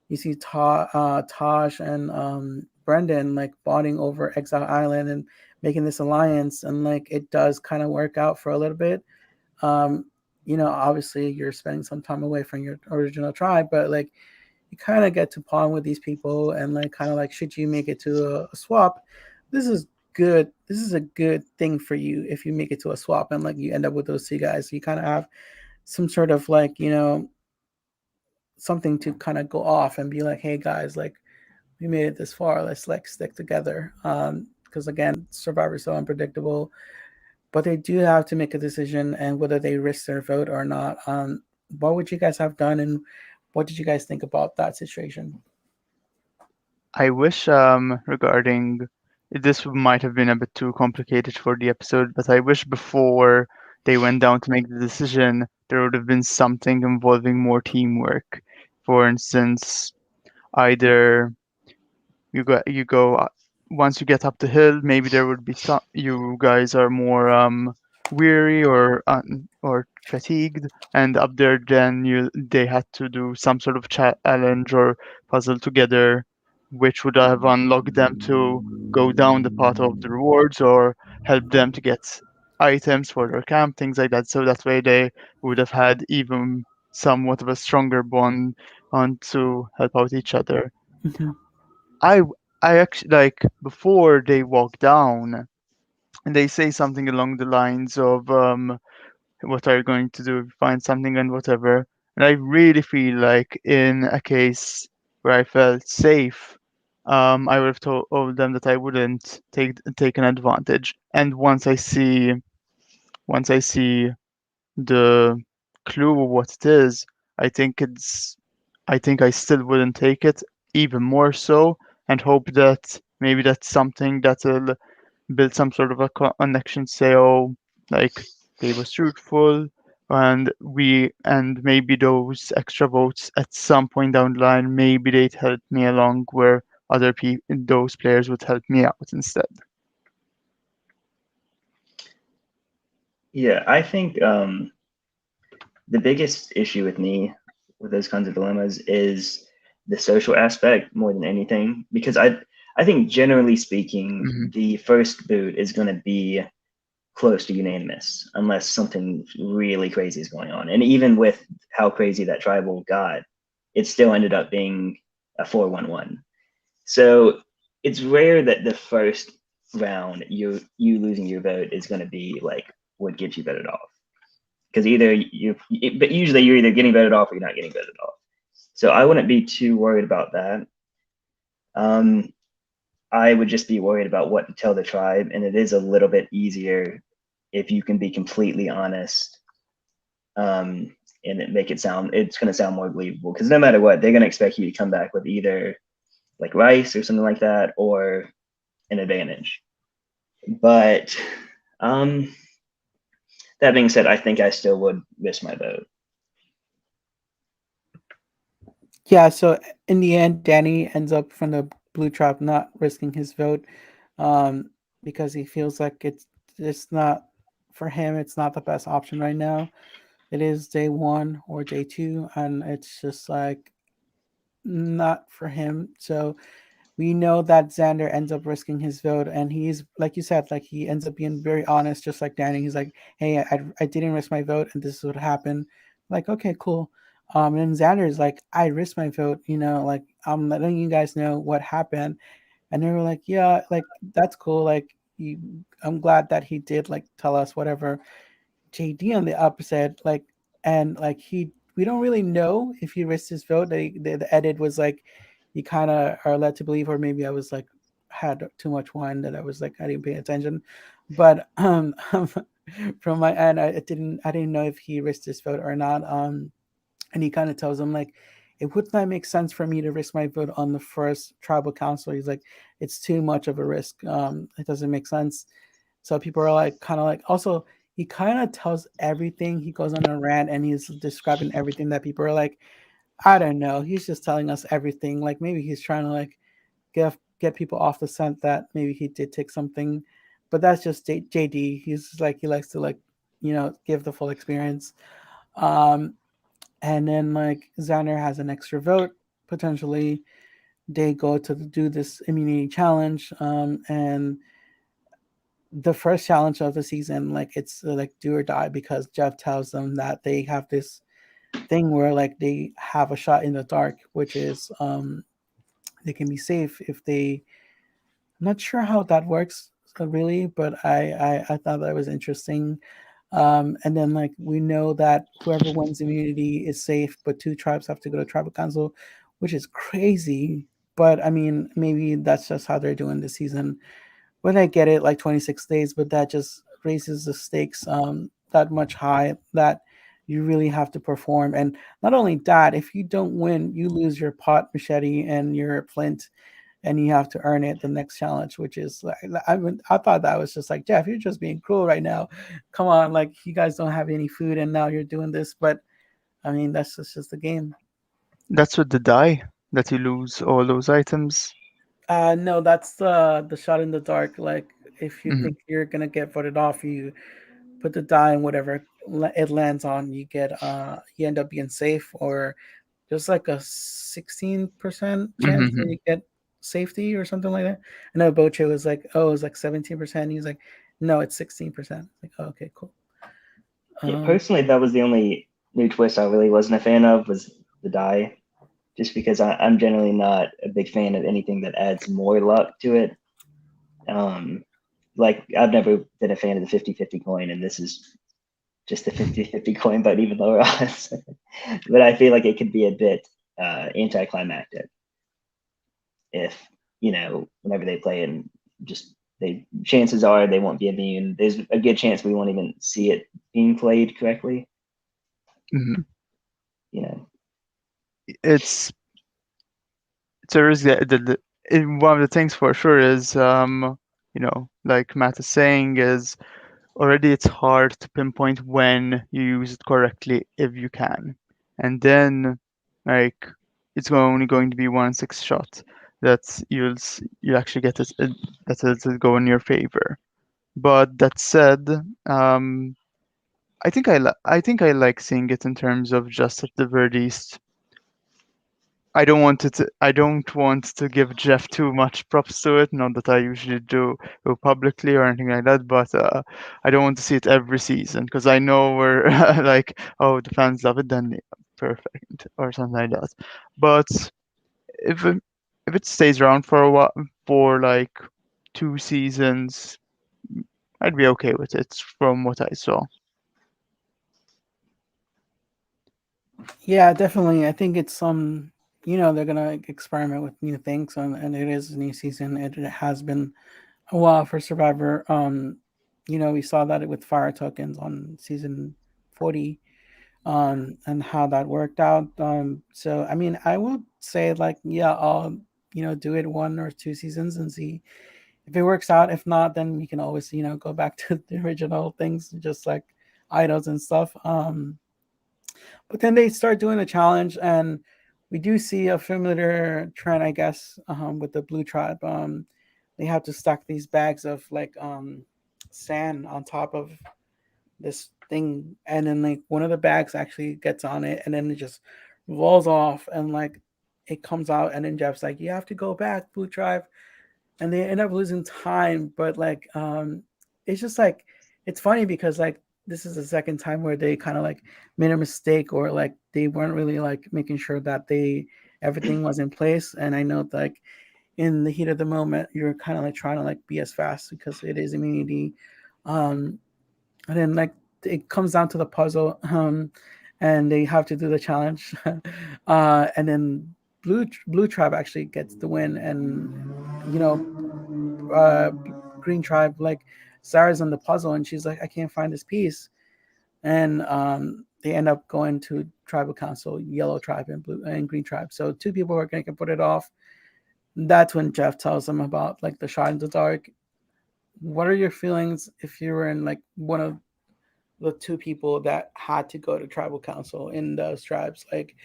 [SPEAKER 1] you see Taj and Brendan like bonding over Exile Island and making this alliance, and like it does kind of work out for a little bit. Um, obviously you're spending some time away from your original tribe, but like you kind of get to bond with these people, and like kind of like, should you make it to a swap, this is good. This is a good thing for you if you make it to a swap, and like you end up with those two guys. You kind of have some sort of like, something to kind of go off and be like, hey guys, like we made it this far. Let's like stick together. Because again, Survivor's so unpredictable, but they do have to make a decision, and whether they risk their vote or not. What would you guys have done, and what did you guys think about that situation?
[SPEAKER 2] I wish, regarding this might have been a bit too complicated for the episode, but I wish before they went down to make the decision, there would have been something involving more teamwork. For instance, either you go once you get up the hill, maybe there would be some, you guys are more weary or fatigued, and up there then they had to do some sort of challenge or puzzle together, which would have unlocked them to go down the path of the rewards or help them to get items for their camp, things like that. So that way they would have had even somewhat of a stronger bond on to help out each other.
[SPEAKER 1] Hmm.
[SPEAKER 2] I I actually, like, before they walk down and they say something along the lines of what are you going to do? Find something and whatever. And I really feel like in a case where I felt safe, I would have told them that I wouldn't take an advantage. And once I see the clue of what it is, I think it's I think I still wouldn't take it, even more so, and hope that maybe that's something that'll build some sort of a connection. Say, oh, like they was truthful, and maybe those extra votes at some point down the line, maybe they'd help me along where other people, those players would help me out instead.
[SPEAKER 3] Yeah, I think the biggest issue with me with those kinds of dilemmas is the social aspect more than anything. Because I think generally speaking,
[SPEAKER 2] Hmm.
[SPEAKER 3] the first boot is going to be close to unanimous unless something really crazy is going on. And even with how crazy that tribal got, it still ended up being a 4-1-1. So it's rare that the first round you losing your vote is going to be like what gets you voted off, because either but usually you're either getting voted off or you're not getting voted off. So I wouldn't be too worried about that. Um, I would just be worried about what to tell the tribe, and it is a little bit easier if you can be completely honest, and make it sound, it's going to sound more believable, because no matter what, they're going to expect you to come back with either like rice or something like that or an advantage. But um, that being said, I think I still would risk my vote.
[SPEAKER 1] Yeah, so in the end, Danny ends up from the blue trap not risking his vote, um, because he feels like it's not for him. It's not the best option right now. It is day one or day two, and it's just like not for him. So we know that Xander ends up risking his vote, and he's like you said, like he ends up being very honest, just like Danny. He's like, "Hey, I didn't risk my vote, and this is what happened." Like, okay, cool. And Xander is like, "I risked my vote, like I'm letting you guys know what happened," and they were like, "Yeah, like that's cool. Like, I'm glad that he did like tell us whatever." JD on the opposite, like, and like we don't really know if he risked his vote. The edit was like, you kind of are led to believe, or maybe I was like, had too much wine that I was like, I didn't pay attention. But from my end, I didn't know if he risked his vote or not. And he kind of tells him like, it would not make sense for me to risk my vote on the first tribal council. He's like, it's too much of a risk. It doesn't make sense. So people are like, kind of like, also, he kind of tells everything. He goes on a rant and he's describing everything that people are like, I don't know. He's just telling us everything. Like maybe he's trying to like get people off the scent that maybe he did take something, but that's just JD. He's just like he likes to like give the full experience. Um, and then like Xander has an extra vote potentially. They go to do this immunity challenge, and the first challenge of the season, like it's like do or die because Jeff tells them that they have this thing where like they have a shot in the dark, which is they can be safe if they. I'm not sure how that works really, but I thought that was interesting. And then like we know that whoever wins immunity is safe, but two tribes have to go to tribal council, which is crazy. But I mean, maybe that's just how they're doing this season. When I get it, like 26 days, but that just raises the stakes that much high that you really have to perform. And not only that, if you don't win, you lose your pot machete and your flint, and you have to earn it the next challenge, which is like I thought that was just like Jeff, you're just being cruel right now. Come on, like you guys don't have any food and now you're doing this, but I mean that's just the game.
[SPEAKER 2] That's with the die that you lose all those items.
[SPEAKER 1] No, that's the shot in the dark. Like if you
[SPEAKER 2] Hmm.
[SPEAKER 1] think you're gonna get voted off, you put the die in whatever it lands on. You end up being safe, or there's like a 16% chance that
[SPEAKER 2] Hmm.
[SPEAKER 1] you get safety or something like that. I know Boche was like, oh, it was like 17%. He's like, no, it's 16%. Like, oh, okay, cool.
[SPEAKER 3] Yeah,
[SPEAKER 1] Um,
[SPEAKER 3] personally, that was the only new twist I really wasn't a fan of, was the die, just because I'm generally not a big fan of anything that adds more luck to it. Um, like I've never been a fan of the 50-50 coin, and this is just the 50-50 coin, but even lower odds. But I feel like it could be a bit anticlimactic if, whenever they play it, and just they chances are they won't be immune. There's a good chance we won't even see it being played correctly.
[SPEAKER 2] Hmm.
[SPEAKER 3] You know,
[SPEAKER 2] It's it's a risk that one of the things for sure is like Matt is saying is already it's hard to pinpoint when you use it correctly if you can, and then like it's only going to be 1 6 shot that you actually get it that it'll go in your favor. But that said, um, I think I like seeing it in terms of just at the very least. I don't want to give Jeff too much props to it. Not that I usually do publicly or anything like that, but I don't want to see it every season because I know we're like, oh, the fans love it, then perfect or something like that. But if it, if it stays around for a while, for like 2 seasons, I'd be okay with it from what I saw.
[SPEAKER 1] Yeah, definitely. I think it's they're gonna experiment with new things, and it is a new season. It has been a while for Survivor. We saw that with Fire Tokens on season 40, and how that worked out. So I mean, I would say like, yeah, I'll do it 1 or 2 seasons and see if it works out. If not, then we can always go back to the original things, just like idols and stuff. But then they start doing the challenge, and we do see a familiar trend, I guess, with the Blue Tribe. They have to stack these bags of like sand on top of this thing, and then like one of the bags actually gets on it, and then it just rolls off, and like it comes out, and then Jeff's like, "You have to go back, Blue Tribe," and they end up losing time. But like, it's just like it's funny because like this is the second time where they kind of like made a mistake, or like they weren't really like making sure that they everything was in place. And I know like in the heat of the moment, you're kind of like trying to like be as fast because it is immunity. Um, and then like it comes down to the puzzle, and they have to do the challenge, and then Blue Tribe actually gets the win, and you know uh, Green Tribe, like Sarah's on the puzzle, and she's like, I can't find this piece, and they end up going to tribal council, Yellow Tribe and Blue and Green Tribe. So two people are going to put it off. That's when Jeff tells them about like the shot in the dark. What are your feelings if you were in like one of the two people that had to go to tribal council in those tribes? Like,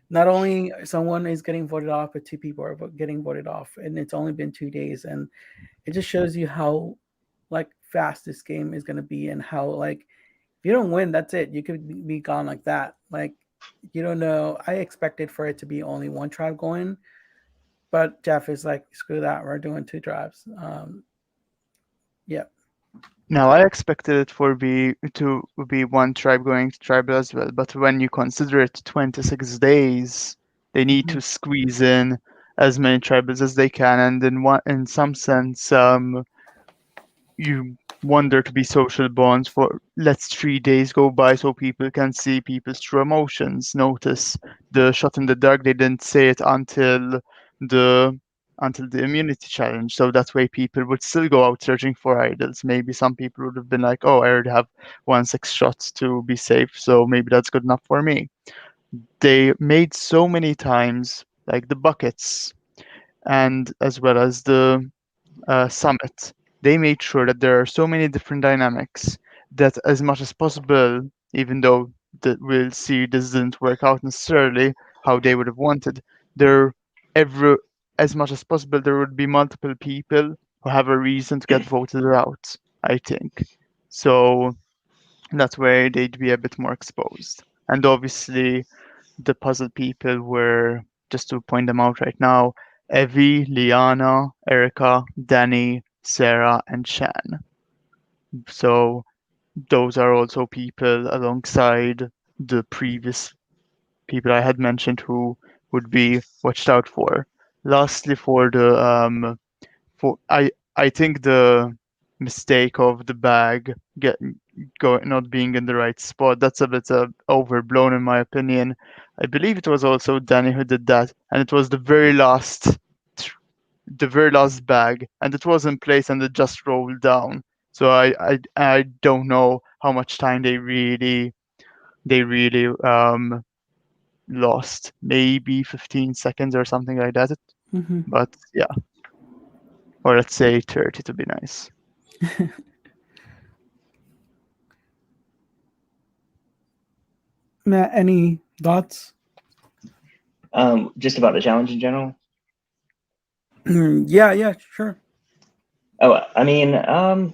[SPEAKER 1] not only someone is getting voted off, but two people are getting voted off, and it's only been 2 days, and it just shows you how like fast this game is gonna be, and how like if you don't win, that's it. You could be gone like that. Like you don't know. I expected for it to be only one tribe going, but Jeff is like, screw that. We're doing two tribes. Yeah.
[SPEAKER 2] Now I expected it for be to be one tribe going to tribal as well, but when you consider it 26 days, they need
[SPEAKER 1] Mhm.
[SPEAKER 2] to squeeze in as many tribals as they can, and in some sense, you want there to be social bonds for let's 3 days go by so people can see people's true emotions. Notice the shot in the dark, they didn't say it the until the immunity challenge. So that way people would still go out searching for idols. Maybe some people would have been like, oh, I already have 1 6 shots to be safe, so maybe that's good enough for me. They made so many times like the buckets and as well as the summit, they made sure that there are so many different dynamics that, as much as possible, even though we'll see this didn't work out necessarily how they would have wanted, there every as much as possible there would be multiple people who have a reason to get voted out. I think so. That way they'd be a bit more exposed, and obviously the puzzle people were, just to point them out right now, Evie, Liana, Erica, Danny, Sarah, and Shan. So those are also people alongside the previous people I had mentioned who would be watched out for. Lastly, for I think the mistake of the bag not being in the right spot, that's a bit overblown in my opinion. I believe it was also Danny who did that, and it was tr- the very last bag, and it was in place and it just rolled down. So I don't know how much time they really lost, maybe 15 seconds or something like that.
[SPEAKER 1] Hmm.
[SPEAKER 2] But yeah, or let's say 30 to be nice.
[SPEAKER 1] Matt, any thoughts?
[SPEAKER 3] Just about the challenge in general.
[SPEAKER 1] Yeah, yeah, sure.
[SPEAKER 3] Oh, I mean, not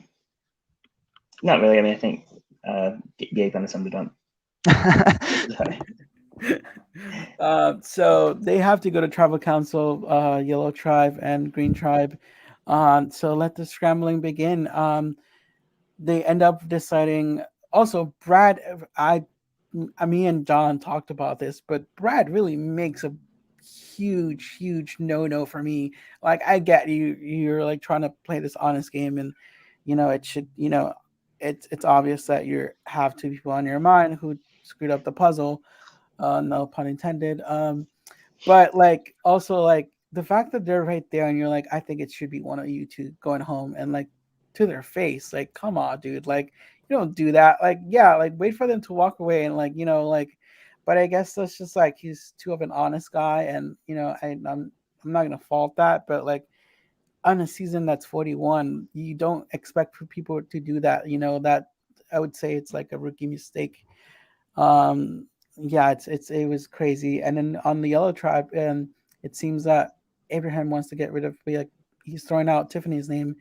[SPEAKER 3] really. I mean, I think Gabe kind of summed it up. Sorry.
[SPEAKER 1] So they have to go to tribal council, yellow tribe and green tribe. So let the scrambling begin. They end up deciding. Also, Brad, me and John talked about this, but Brad really makes a huge no for me. Like, I get you're like trying to play this honest game, and it should, it's obvious that you have two people on your mind who screwed up the puzzle. No pun intended. But like also like the fact that they're right there and you're like, I think it should be one of you two going home and like to their face, like, come on, dude, like you don't do that. Like, yeah, like wait for them to walk away and like, like, but I guess that's just like he's too of an honest guy, and I'm not gonna fault that, but like on a season that's 41, you don't expect for people to do that. That I would say it's like a rookie mistake. um yeah, it was crazy. And then on the yellow tribe, and it seems that Abraham wants to get rid of, like, he's throwing out Tiffany's name.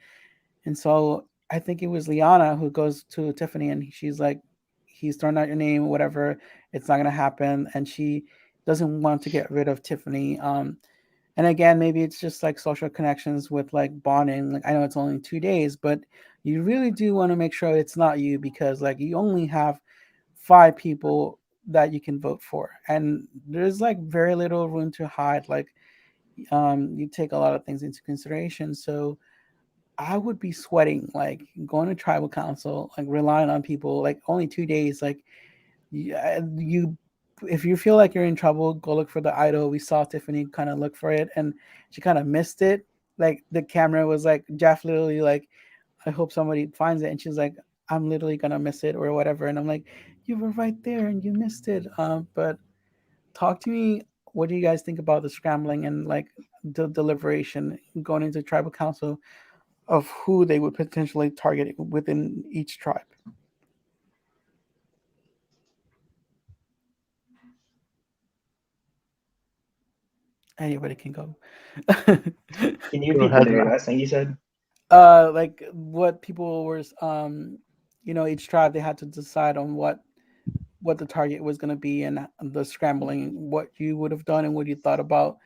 [SPEAKER 1] And so I think it was Liana who goes to Tiffany and she's like, he's throwing out your name, whatever, it's not going to happen. And she doesn't want to get rid of Tiffany. And again, maybe it's just like social connections with like bonding. Like, I know it's only 2 days, but you really do want to make sure it's not you, because like you only have 5 people that you can vote for, and there's like very little room to hide. Like, you take a lot of things into consideration. So I would be sweating, like going to tribal council, like relying on people, like only 2 days. Like, you if you feel like you're in trouble, go look for the idol. We saw Tiffany kind of look for it, and she kind of missed it. Like, the camera was like, Jeff literally like, I hope somebody finds it, and she's like, I'm literally gonna miss it or whatever. And I'm like, you were right there and you missed it. But talk to me. What do you guys think about the scrambling and like the deliberation going into tribal council of who they would potentially target within each tribe? Anybody can go.
[SPEAKER 3] Can you
[SPEAKER 2] Go
[SPEAKER 3] repeat the
[SPEAKER 2] ahead,
[SPEAKER 3] very
[SPEAKER 2] Ma.
[SPEAKER 3] last thing you said?
[SPEAKER 1] Like what people were, each tribe, they had to decide on what the target was going to be, and the scrambling, what you would have done and what you thought about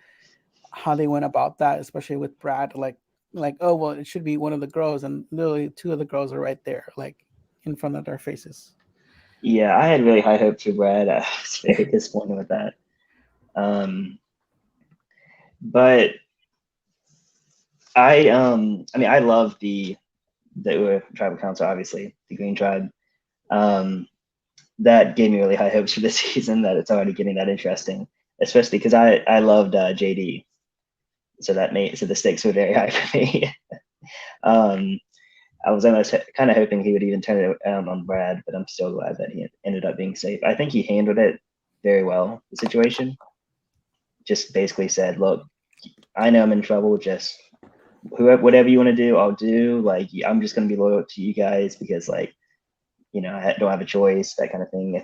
[SPEAKER 1] how they went about that, especially with Brad. Like, oh well, it should be one of the girls, and literally two of the girls are right there, like in front of their faces.
[SPEAKER 3] Yeah, I had really high hopes for Brad. I was very disappointed with that. Um, but I mean, I love the tribal council, obviously, the Green Tribe. Um, that gave me really high hopes for this season. That it's already getting that interesting, especially because I loved JD, so the stakes were very high for me. um, I was almost kind of hoping he would even turn it on Brad, but I'm still glad that he ended up being safe. I think he handled it very well, the situation. Just basically said, "Look, I know I'm in trouble. Just whatever you want to do, I'll do. Like, I'm just going to be loyal to you guys because, like, I don't have a choice." That kind of thing.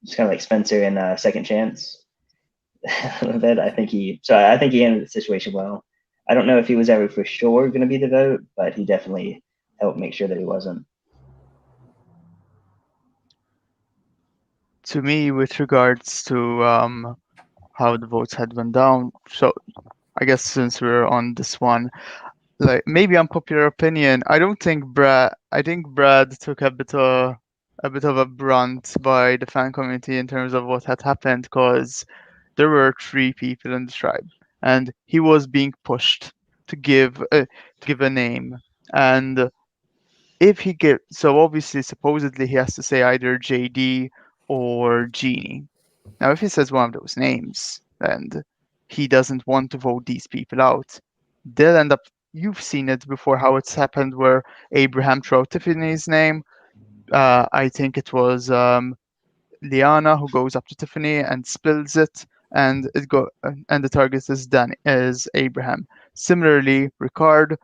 [SPEAKER 3] Just kind of like Spencer in Second Chance a little bit. I think he handled the situation well. I don't know if he was ever for sure going to be the vote, but he definitely helped make sure that he wasn't.
[SPEAKER 2] To me, with regards to how the votes had went down, so I guess since we're on this one, like maybe unpopular opinion, I think Brad took a bit of a brunt by the fan community in terms of what had happened, because there were 3 people in the tribe, and he was being pushed to give a name. And if he give so obviously supposedly he has to say either JD or Genie. Now if he says one of those names and he doesn't want to vote these people out, they'll end up, you've seen it before how it's happened where Abraham threw out Tiffany's name. I think it was Liana who goes up to Tiffany and spills it, and the target is Abraham. Similarly, Ricard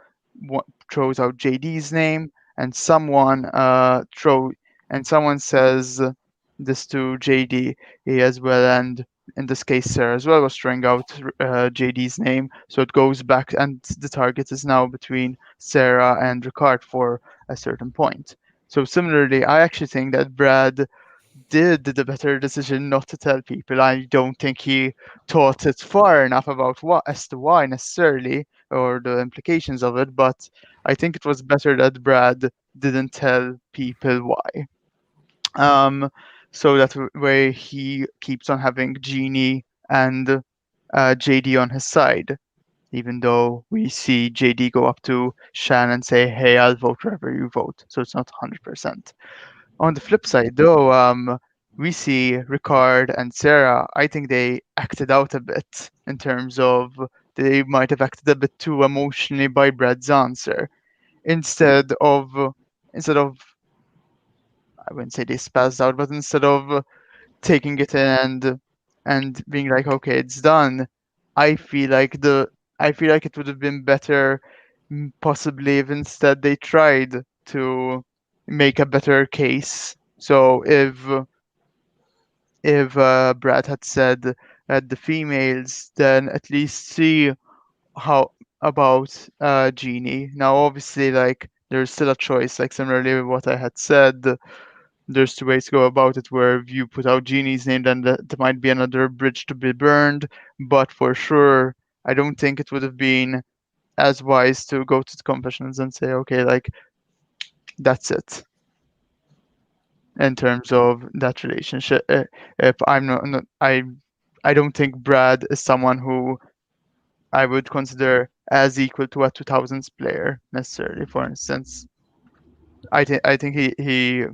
[SPEAKER 2] throws out JD's name, and someone says this to JD as well, and in this case, Sarah as well was throwing out JD's name, so it goes back, and the target is now between Sarah and Ricard for a certain point. So similarly, I actually think that Brad did the better decision not to tell people. I don't think he thought it far enough about what as to why necessarily or the implications of it, but I think it was better that Brad didn't tell people why. Um, so that way he keeps on having Genie and JD on his side, even though we see JD go up to Shan and say, "Hey, I'll vote wherever you vote." So it's not 100%. On the flip side, though, we see Ricard and Sarah. I think they acted out a bit in terms of they might have acted a bit too emotionally by Brad's answer instead of instead of I wouldn't say they spazzed out, but instead of taking it in and being like, okay, it's done. I feel like the I feel like it would have been better, possibly if instead they tried to make a better case. So if Brad had said the females, then at least see how about Genie. Now, obviously, like there's still a choice. Like similarly with what I had said, there's two ways to go about it. Where if you put out Genie's name, then there might be another bridge to be burned. But for sure, I don't think it would have been as wise to go to the confessions and say, okay, like that's it in terms of that relationship. If I'm not I don't think Brad is someone who I would consider as equal to a 2000s player necessarily. For instance, I think he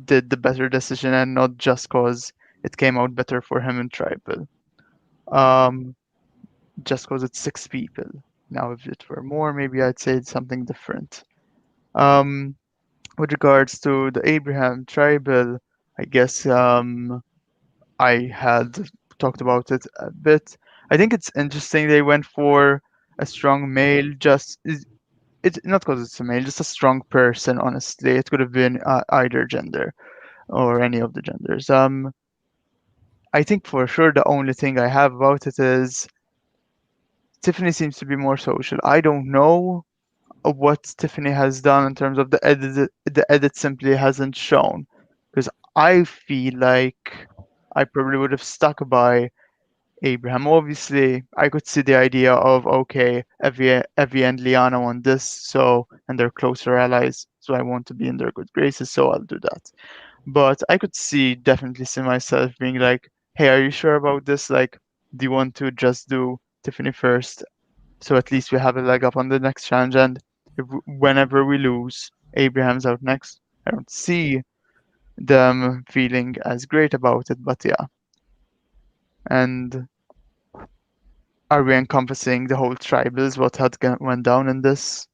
[SPEAKER 2] did the better decision, and not just cause it came out better for him in tribal. Um, just cause it's 6 people. Now, if it were more, maybe I'd say it's something different. Um, with regards to the Abraham tribal, I guess I had talked about it a bit. I think it's interesting they went for a strong male. It's not because it's a male, just a strong person. Honestly, it could have been either gender or any of the genders. I think for sure the only thing I have about it is Tiffany seems to be more social. I don't know what Tiffany has done in terms of the edit. The edit simply hasn't shown because I feel like I probably would have stuck by Abraham. Obviously, I could see the idea of okay, Evie and Liana want this, so and they're closer allies, so I want to be in their good graces, so I'll do that. But I could definitely see myself being like, hey, are you sure about this? Like, do you want to just do Tiffany first, so at least we have a leg up on the next challenge? And whenever we lose, Abraham's out next. I don't see them feeling as great about it, but yeah. And are we encompassing the whole tribals? What had went down in this?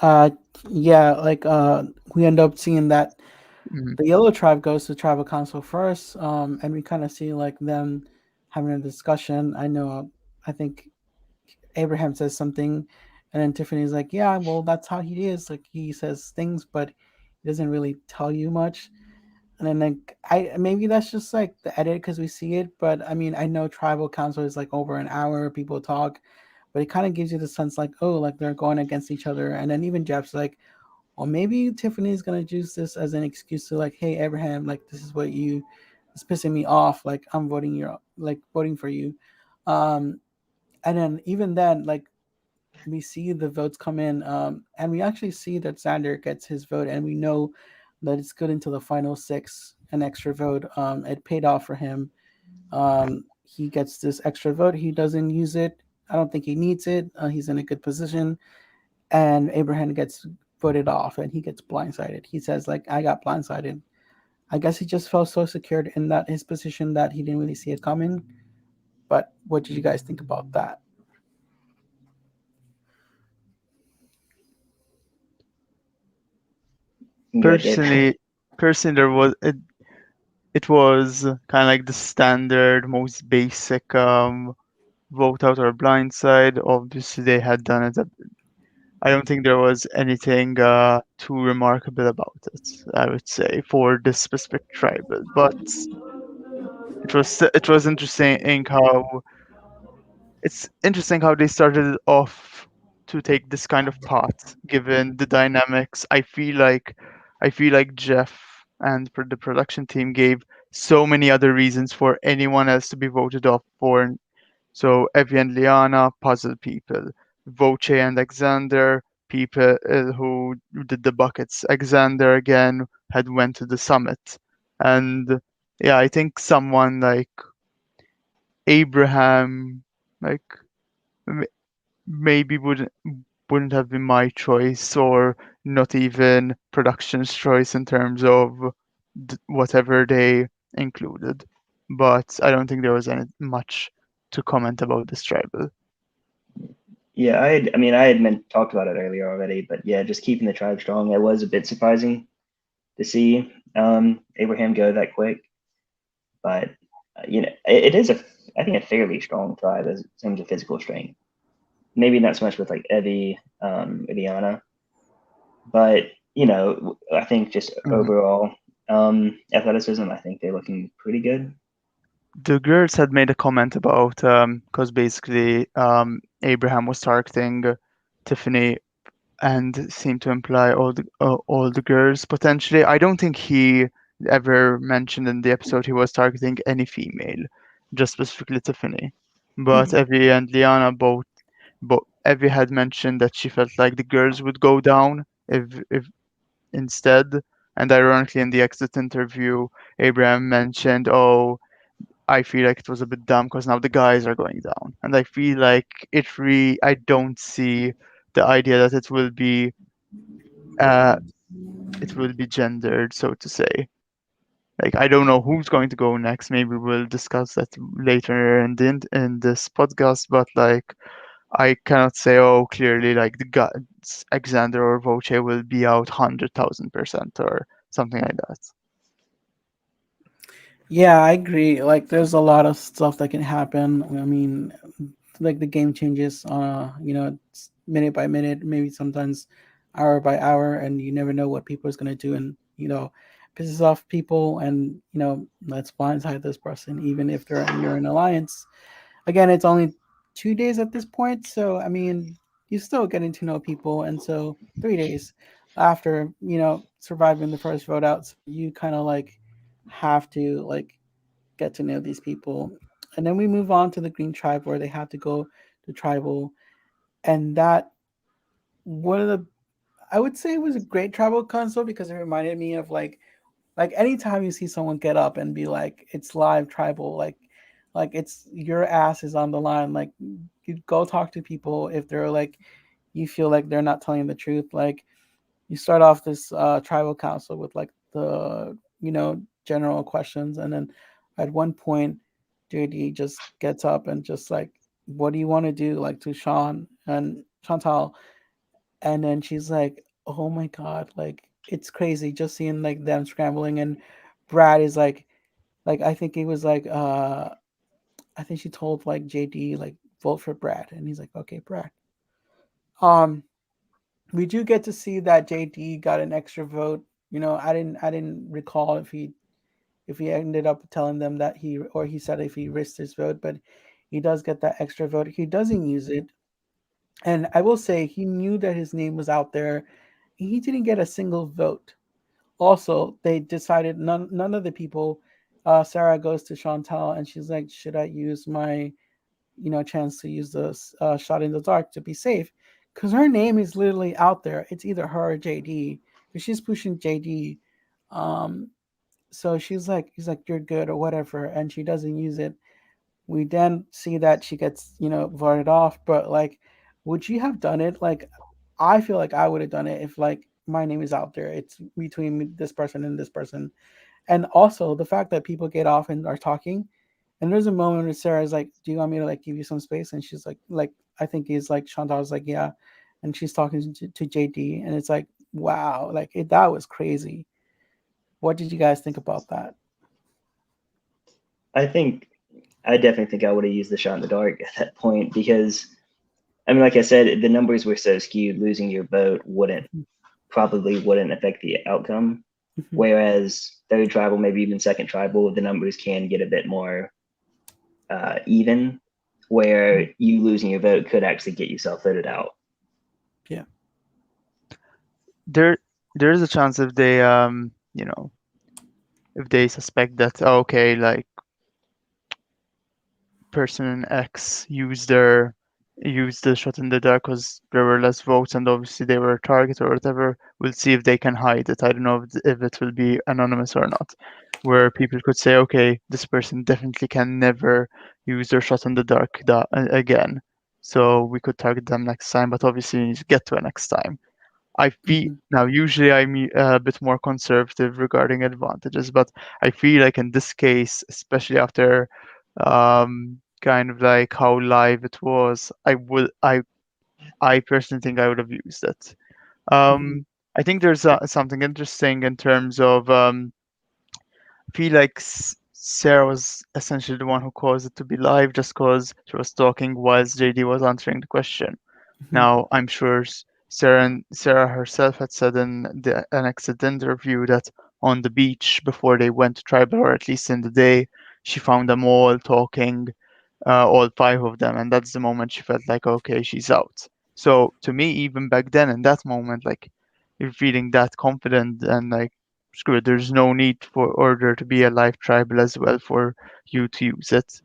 [SPEAKER 1] Uh, yeah, like we end up seeing that
[SPEAKER 2] Mm,
[SPEAKER 1] the yellow tribe goes to tribal council first, and we kind of see like them having a discussion. I think Abraham says something, and then Tiffany's like, "Yeah, well, that's how he is. Like he says things, but he doesn't really tell you much." And then like I maybe that's just like the edit because we see it, but I mean I know tribal council is like over an hour, people talk, but it kind of gives you the sense like oh like they're going against each other, and then even Jeff's like, well maybe Tiffany's gonna use this as an excuse to like hey Abraham like this is what you it's pissing me off like I'm voting for you, um, and then even then like we see the votes come in, and we actually see that Xander gets his vote, and we know that it's good until the final six, an extra vote. It paid off for him. He gets this extra vote. He doesn't use it. I don't think he needs it. He's in a good position, and Abraham gets voted off, and he gets blindsided. He says, "Like I got blindsided." I guess he just felt so secured in that his position that he didn't really see it coming. But what did you guys think about that?
[SPEAKER 3] Go ahead, Gabe.
[SPEAKER 2] personally, personally, it was kind of like the standard, most basic vote out or blind side. Obviously, they had done it. I don't think there was anything too remarkable about it. I would say for this specific tribal, but it was interesting how they started it off to take this kind of path, given the dynamics. I feel like Jeff. and the production team gave so many other reasons for anyone else to be voted off for. So Evie and Liana, puzzle people. Voce and Alexander, people who did the buckets. Alexander again had went to the summit. And yeah, I think someone like Abraham, like m- maybe wouldn't have been my choice, or not even production's choice in terms of whatever they included. But I don't think there was any much to comment about this tribal.
[SPEAKER 3] Yeah, I had talked about it earlier already, but yeah, just keeping the tribe strong. It was a bit surprising to see Abraham go that quick, but it is I think a fairly strong tribe as in terms of physical strength. Maybe not so much with like Evie, Ileana, but I think just
[SPEAKER 2] Mhm.
[SPEAKER 3] overall athleticism, I think they're looking pretty good.
[SPEAKER 2] The girls had made a comment about because basically Abraham was targeting Tiffany and seemed to imply all the girls potentially. I don't think he ever mentioned in the episode he was targeting any female, just specifically Tiffany. But
[SPEAKER 3] Mhm.
[SPEAKER 2] Evie and Liana but Evie had mentioned that she felt like the girls would go down if instead. And ironically, in the exit interview, Abraham mentioned, "Oh, I feel like it was a bit dumb because now the guys are going down." And I feel like I don't see the idea that uh, it will be gendered, so to say. Like I don't know who's going to go next. Maybe we'll discuss that later in this podcast. But like I cannot say, oh, clearly like the guys, Alexander or Voce will be out 100,000% or something like that.
[SPEAKER 1] Yeah, I agree. Like, there's a lot of stuff that can happen. I mean, like the game changes, it's minute by minute, maybe sometimes hour by hour, and you never know what people is gonna do, and pisses off people, and let's blindside this person, even if you're in alliance. Again, it's only 2 days at this point, so I mean, you're still getting to know people, and so 3 days after surviving the first vote out, so you kind of like have to like get to know these people. And then we move on to the Green Tribe where they have to go to tribal. And that one of the I would say it was a great tribal console because it reminded me of like anytime you see someone get up and be like it's live tribal, like it's your ass is on the line. Like you go talk to people if they're like you feel like they're not telling the truth. Like you start off this tribal council with like the general questions, and then at one point JD just gets up and just like, what do you want to do, like to Sean and Chantal, and then she's like, oh my god, like it's crazy just seeing like them scrambling, and Brad is like I think he was like I think she told like JD like vote for Brad, and he's like, okay, Brad. um we do get to see that JD got an extra vote. I didn't recall if he ended up telling them that he said if he risked his vote, but he does get that extra vote. He doesn't use it, and I will say he knew that his name was out there. He didn't get a single vote. Also, they decided none of the people. Sarah goes to Chantal and she's like, "Should I use my chance to use the shot in the dark to be safe?" Because her name is literally out there. It's either her or JD. Because she's pushing JD. Um, so he's like, "You're good" or whatever, and she doesn't use it. We then see that she gets voted off. But like, would you have done it? Like, I feel like I would have done it if like my name is out there. It's between this person and this person, and also the fact that people get off and are talking. And there's a moment where Sarah's like, "Do you want me to like give you some space?" And she's like I think he's like Chantal's like, "Yeah," and she's talking to JD, and it's like, wow, like that was crazy. What did you guys think about that?
[SPEAKER 3] I think I definitely think I would have used the shot in the dark at that point because like I said, the numbers were so skewed. Losing your vote wouldn't affect the outcome.
[SPEAKER 1] Mhm.
[SPEAKER 3] Whereas third tribal, maybe even second tribal, the numbers can get a bit more even, where you losing your vote could actually get yourself voted out.
[SPEAKER 1] Yeah.
[SPEAKER 2] There there is a chance if they if they suspect that, okay, like person X used the shot in the dark because there were less votes and obviously they were a target or whatever. We'll see if they can hide it. I don't know if it will be anonymous or not. Where people could say, okay, this person definitely can never use their shot in the dark again. So we could target them next time, but obviously you need to get to it next time. I feel
[SPEAKER 1] Hmm.
[SPEAKER 2] now usually I'm a bit more conservative regarding advantages, but I feel like in this case, especially after kind of like how live it was, I personally think I would have used it.
[SPEAKER 1] Hmm.
[SPEAKER 2] Um, I think there's something interesting in terms of I feel like Sarah was essentially the one who caused it to be live just because she was talking whilst JD was answering the question.
[SPEAKER 1] Hmm.
[SPEAKER 2] Now, I'm sure Sarah herself had said in an exit interview that on the beach before they went to tribal, or at least in the day, she found them all talking, all five of them, and that's the moment she felt like, okay, she's out. So to me, even back then, in that moment, like you're feeling that confident and like, screw it, there's no need for order to be a live tribal as well for you to use it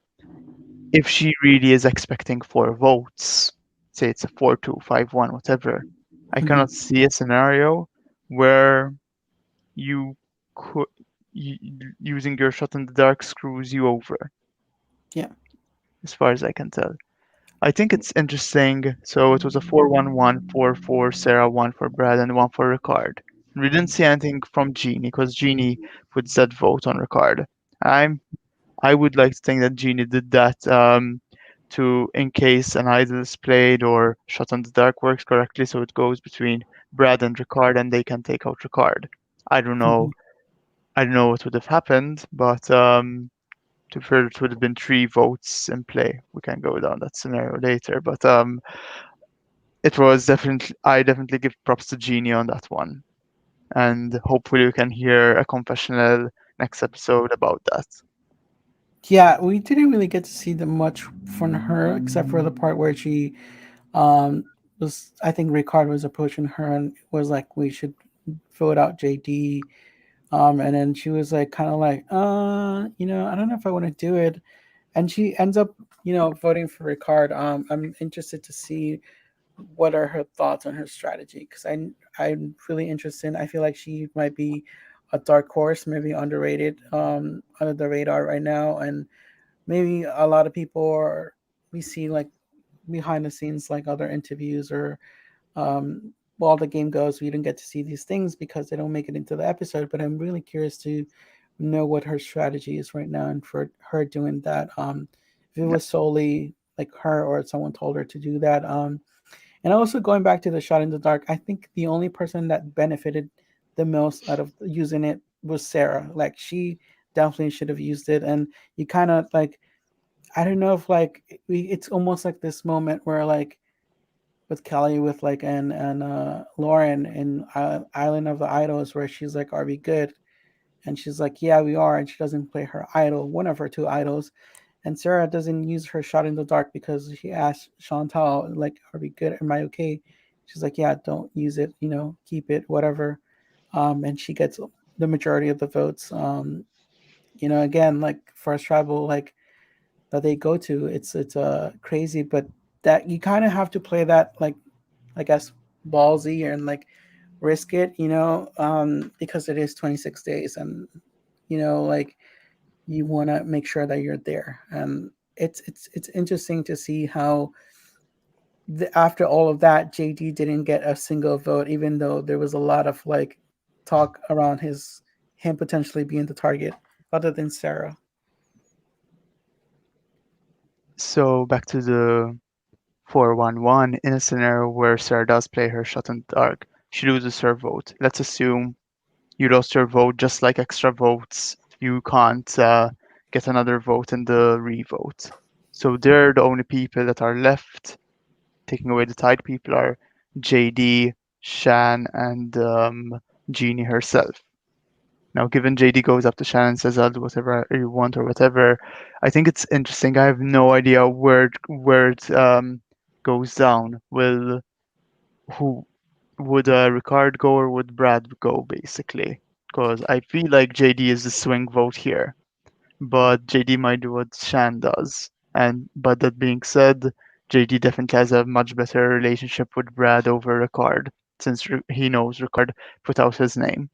[SPEAKER 2] if she really is expecting 4 votes, say it's a 4-2, 5-1, whatever, I
[SPEAKER 1] Hmm.
[SPEAKER 2] cannot see a scenario where you could using your shot in the dark screws you over,
[SPEAKER 1] Yeah.
[SPEAKER 2] as far as I can tell. I think it's interesting. So it was a 4-1-1, 4-4, Sarah, 1 for Brad, and 1 for Ricard. We didn't see anything from Jeannie because Jeannie puts that vote on Ricard. I'm I would like to think that Genie did that to in case an idol is played or Shot in the Dark works correctly, so it goes between Brad and Ricard, and they can take out Ricard. I don't know.
[SPEAKER 1] Hmm.
[SPEAKER 2] I don't know what would have happened, but to be fair, it would have been 3 votes in play. We can go down that scenario later, but it was definitely. I definitely give props to Genie on that one, and hopefully we can hear a confessional next episode about that.
[SPEAKER 1] Yeah, we didn't really get to see the much from her except for the part where she um was, I think Ricard was approaching her and was like, we should vote out JD. And then she was like, kind of like, I don't know if I want to do it. And she ends up, voting for Ricard. I'm interested to see what are her thoughts on her strategy because I'm really interested. I feel like she might be a dark horse, maybe underrated, under the radar right now, and maybe a lot of people are, we see like behind the scenes, like other interviews or while the game goes, we didn't get to see these things because they don't make it into the episode. But I'm really curious to know what her strategy is right now, and for her doing that, if it
[SPEAKER 2] Yeah.
[SPEAKER 1] was solely like her or someone told her to do that. And also going back to the shot in the dark, I think the only person that benefited the most out of using it was Sarah. Like she definitely should have used it, and you kind of like, I don't know if like it's almost like this moment where like with Kelly with like and Lauren in Island of the Idols where she's like, "Are we good?" And she's like, "Yeah, we are." And she doesn't play her idol, one of her two idols. And Sarah doesn't use her shot in the dark because she asked Chantal, like, "Are we good? Am I okay?" She's like, "Yeah, don't use it. Keep it, whatever." And she gets the majority of the votes. Again, like first tribal, like that they go to, it's crazy, but that you kind of have to play that like, I guess, ballsy and like risk it, because it is 26 days, and like you want to make sure that you're there. And it's interesting to see how after all of that, JD didn't get a single vote, even though there was a lot of like talk around him potentially being the target, other than Sarah.
[SPEAKER 2] So back to the 4-1-1 in a scenario where Sarah does play her shot in the dark, she loses her vote. Let's assume you lost your vote just like extra votes. You can't get another vote in the re-vote. So they're the only people that are left. Taking away the tied people are JD, Shan, and Jeannie herself. Now, given JD goes up to Shan and says, "I'll do whatever you want" or whatever, I think it's interesting. I have no idea where it goes down. Will who would Ricard go or would Brad go? Basically, because I feel like JD is the swing vote here, but JD might do what Shan does. And but that being said, JD definitely has a much better relationship with Brad over Ricard, since he knows Ricard put out his name.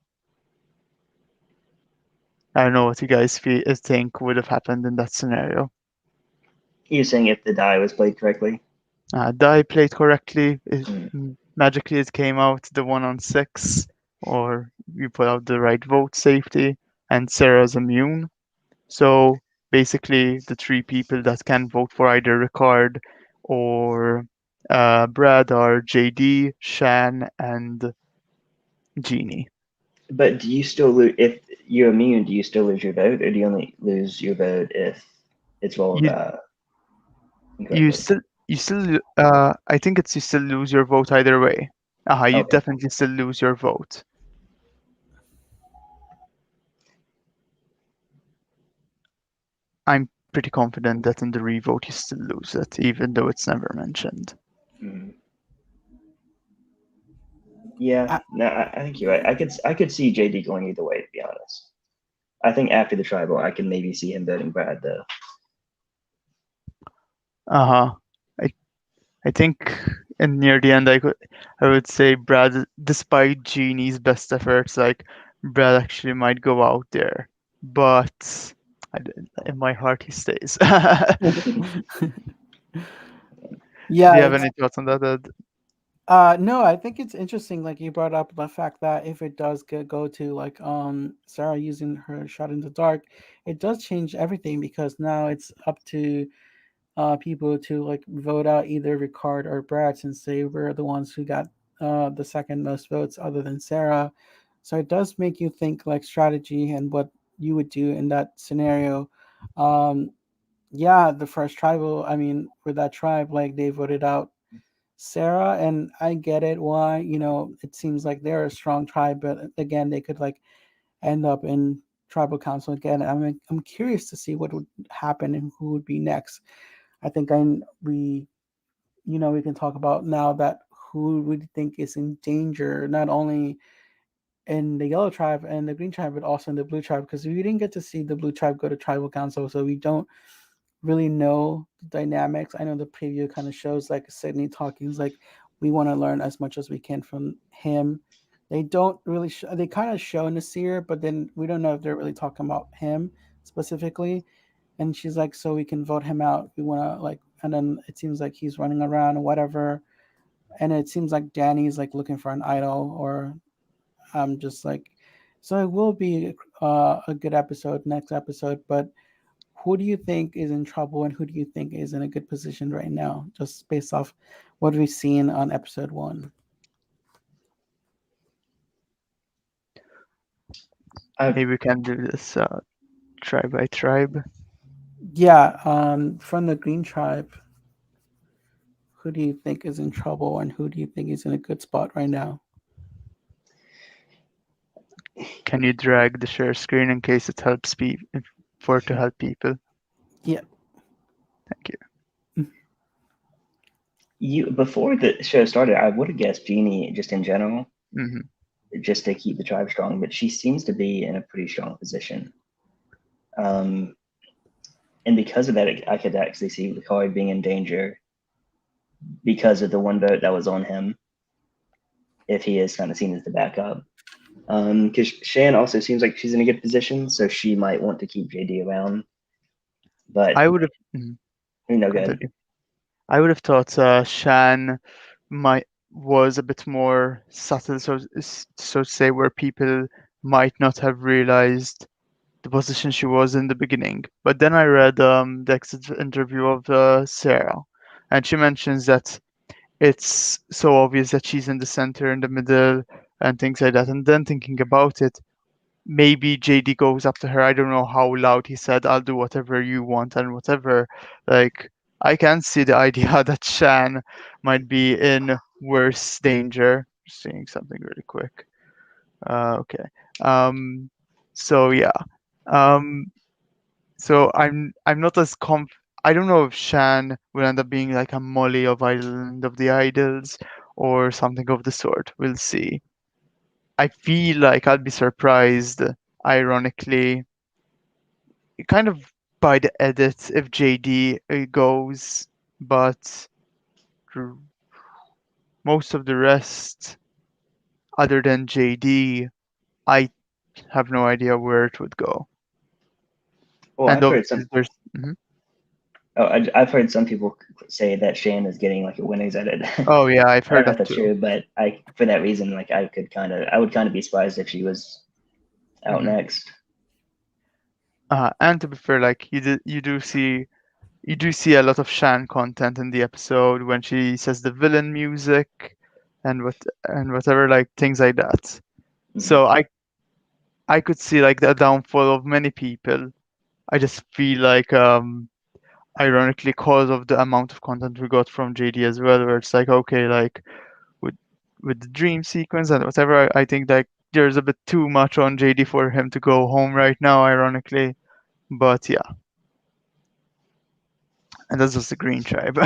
[SPEAKER 2] I don't know what you guys think would have happened in that scenario.
[SPEAKER 3] You're saying if the die was played correctly?
[SPEAKER 2] Die played correctly.
[SPEAKER 3] Mm.
[SPEAKER 2] Magically, it came out the 1 on 6, or you put out the right vote safety, and Sarah's immune. So basically, the three people that can vote for either Ricard or Brad are JD, Shan, and Jeannie.
[SPEAKER 3] But do you still lose if you're immune? Do you still lose your vote, or do you only lose your vote if it's rolled
[SPEAKER 2] You you
[SPEAKER 3] incorrectly?
[SPEAKER 2] still I think it's you still lose your vote either way. You
[SPEAKER 3] Okay.
[SPEAKER 2] definitely still lose your vote. I'm pretty confident that in the revote you still lose it, even though it's never mentioned.
[SPEAKER 3] Mm. Yeah,
[SPEAKER 1] I,
[SPEAKER 3] no, I think you're right. I could see JD going either way, to be honest. I think after the tribal, I can maybe see him voting Brad though.
[SPEAKER 2] Uh-huh. I I think in near the end I would say Brad, despite Genie's best efforts, like Brad actually might go out there. But in my heart he stays. Do
[SPEAKER 1] yeah,
[SPEAKER 2] you have
[SPEAKER 1] it's
[SPEAKER 2] any thoughts on that, Ed?
[SPEAKER 1] no, I think it's interesting. Like you brought up the fact that if it does go to like Sarah using her shot in the dark, it does change everything because now it's up to people to like vote out either Ricard or Brad since they were the ones who got the second most votes other than Sarah. So it does make you think like strategy and what you would do in that scenario. Um, yeah, the first tribal, I mean, with that tribe, like they voted out Sarah, and I get it why, it seems like they're a strong tribe, but again, they could like end up in tribal council again. I'm curious to see what would happen and who would be next. I think we can talk about now that who we think is in danger, not only in the yellow tribe and the green tribe, but also in the blue tribe, because we didn't get to see the blue tribe go to tribal council, so we don't really know the dynamics. I know the preview kind of shows like Sydney talking, like we want to learn as much as we can from him. They don't really, they kind of show Nasir, but then we don't know if they're really talking about him specifically. And she's like, so we can vote him out. We want to like, and then it seems like he's running around or whatever. And it seems like Danny's like looking for an idol, or I'm just like, so it will be a good episode next episode. But who do you think is in trouble and who do you think is in a good position right now, just based off what we've seen on episode one?
[SPEAKER 3] I
[SPEAKER 2] Maybe we can do this tribe by tribe.
[SPEAKER 1] Yeah, from the Green Tribe, who do you think is in trouble and who do you think is in a good spot right now?
[SPEAKER 2] Can you drag the share screen in case it helps people for to help people?
[SPEAKER 1] Yeah.
[SPEAKER 2] Thank you.
[SPEAKER 3] you before the show started, I would have guessed Jeannie just in general,
[SPEAKER 2] Hmm.
[SPEAKER 3] just to keep the tribe strong, but she seems to be in a pretty strong position. Um, and because of that, I could actually see Ricard being in danger because of the one vote that was on him, if he is kind of seen as the backup. Because Shan also seems like she's in a good position, so she might want to keep JD around. But
[SPEAKER 2] I would have. Mhm.
[SPEAKER 3] good.
[SPEAKER 2] Continue. I would have thought Shan might was a bit more subtle, so to say, where people might not have realized the position she was in the beginning. But then I read the exit interview of Sarah, and she mentions that it's so obvious that she's in the center, in the middle, and things like that. And then thinking about it, maybe JD goes up to her. I don't know how loud he said, "I'll do whatever you want and whatever." Like, I can see the idea that Shan might be in worse danger. Just saying something really quick. Okay. Um, so yeah. Um, so I'm not as I don't know if Shan will end up being like a Molly of Island of the Idols or something of the sort. We'll see. I feel like I'll be surprised, ironically, kind of by the edit if JD goes, but r- most of the rest, other than JD, I have no idea where it would go.
[SPEAKER 3] Well,
[SPEAKER 2] And
[SPEAKER 3] I've heard
[SPEAKER 2] obviously,
[SPEAKER 3] some.
[SPEAKER 2] there's. Mhm.
[SPEAKER 3] Oh, I've heard some people say that Shan is getting like a winner's edit.
[SPEAKER 2] Oh yeah, I've
[SPEAKER 3] I don't
[SPEAKER 2] heard
[SPEAKER 3] know if
[SPEAKER 2] that
[SPEAKER 3] that's
[SPEAKER 2] too.
[SPEAKER 3] true, but I for that reason, like I would kind of be surprised if she was out
[SPEAKER 2] Hmm.
[SPEAKER 3] next.
[SPEAKER 2] And to be fair, like you do see a lot of Shan content in the episode when she says the villain music and whatever, like things like that.
[SPEAKER 3] Mhm.
[SPEAKER 2] So I could see like the downfall of many people. I just feel like ironically cause of the amount of content we got from JD as well, where it's like okay, like with with the dream sequence and whatever, I think like there's a bit too much on JD for him to go home right now, ironically. But yeah, and that's just the green tribe.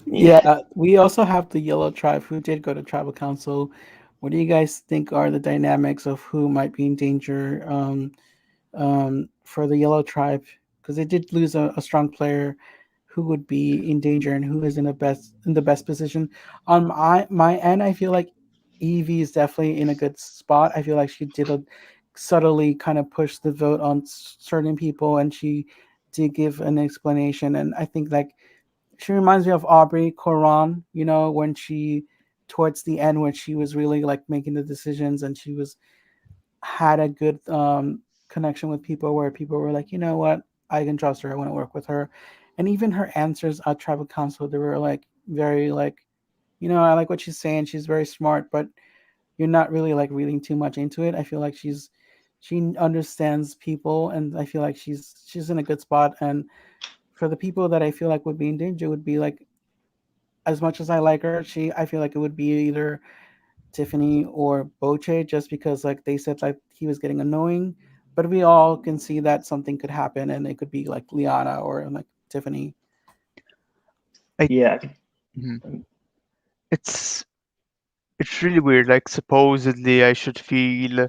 [SPEAKER 3] Yeah,
[SPEAKER 1] Yeah, we also have the Yellow Tribe who did go to tribal council. What do you guys think are the dynamics of who might be in danger for the Yellow Tribe? Because they did lose a strong player. Who would be in danger and who is in the best position? On my end, I feel like Evie is definitely in a good spot. I feel like she did a subtly kind of push the vote on certain people, and she did give an explanation. And I think like she reminds me of Aubrey Coran, you know, when she towards the end when she was really like making the decisions and she was had a good connection with people where people were like, you know what, I can trust her, I want to work with her. And even her answers at tribal council, they were like very like, you know, I like what she's saying, she's very smart, but you're not really like reading too much into it. I feel like she understands people, and I feel like she's in a good spot. And for the people that I feel like would be in danger would be like, as much as I like her, I feel like it would be either Tiffany or Boche, just because like they said like he was getting annoying, but we all can see that something could happen, and it could be like Liana or like Tiffany.
[SPEAKER 2] I,
[SPEAKER 3] yeah,
[SPEAKER 2] mhm. it's it's really weird. Like supposedly I should feel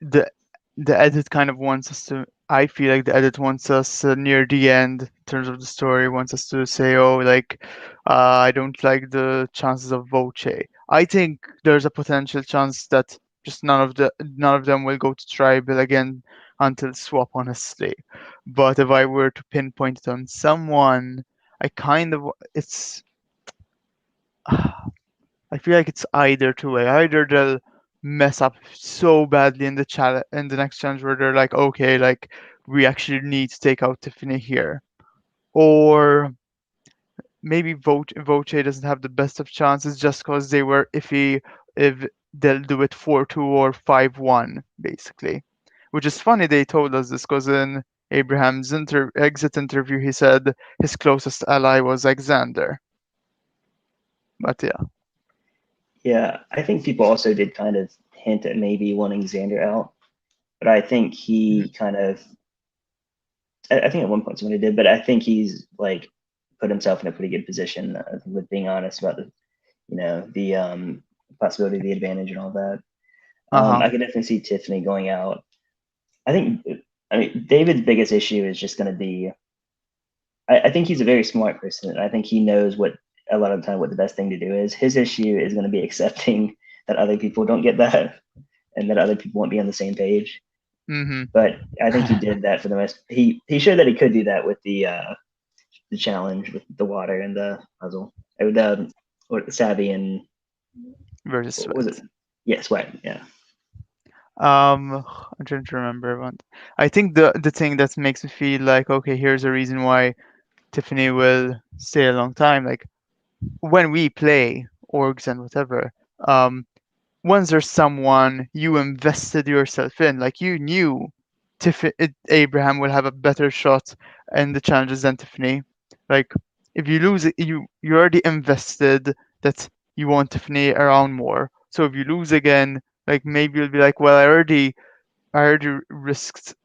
[SPEAKER 2] the the edit kind of wants us to. I feel like the edit wants us near the end in terms of the story, wants us to say, oh, like I don't like the chances of Voce. I think there's a potential chance that just none of them will go to tribal again until swap, honestly. But if I were to pinpoint it on someone, I kind of it's I feel like it's either two way. Either they'll mess up so badly in the next challenge where they're like, okay, like we actually need to take out Tiffany here, or maybe Voce doesn't have the best of chances just because they were iffy if they'll do it 4-2 or 5-1, basically. Which is funny they told us this because in Abraham's exit interview he said his closest ally was Alexander. But yeah.
[SPEAKER 3] yeah. I think people also did kind of hint at maybe wanting Xander out, but I think he
[SPEAKER 2] Mhm.
[SPEAKER 3] kind of. I think at one point somebody did, but I think he's like put himself in a pretty good position with being honest about the possibility, the advantage, and all that.
[SPEAKER 2] Uh-huh.
[SPEAKER 3] I could definitely see Tiffany going out. I think. I mean, David's biggest issue is just going to be. I think he's a very smart person. I think he knows what a lot of the time what the best thing to do is. His issue is going to be accepting that other people don't get that, and that other people won't be on the same page.
[SPEAKER 2] Mm-hmm.
[SPEAKER 3] But I think he did that for the most. He showed that he could do that with the challenge with the water and the puzzle. With what Savvy and
[SPEAKER 2] Versus
[SPEAKER 3] what was it?
[SPEAKER 2] Sweat.
[SPEAKER 3] Yeah, Sweat. Yeah.
[SPEAKER 2] I'm trying to remember one. I think the thing that makes me feel like okay, here's a reason why Tiffany will stay a long time. Like when we play orgs and whatever, um, once there's someone you invested yourself in, like you knew Abraham will have a better shot in the challenges than Tiffany. Like if you lose it, you already invested that you want Tiffany around more. So if you lose again, like maybe you'll be like, well, I already risked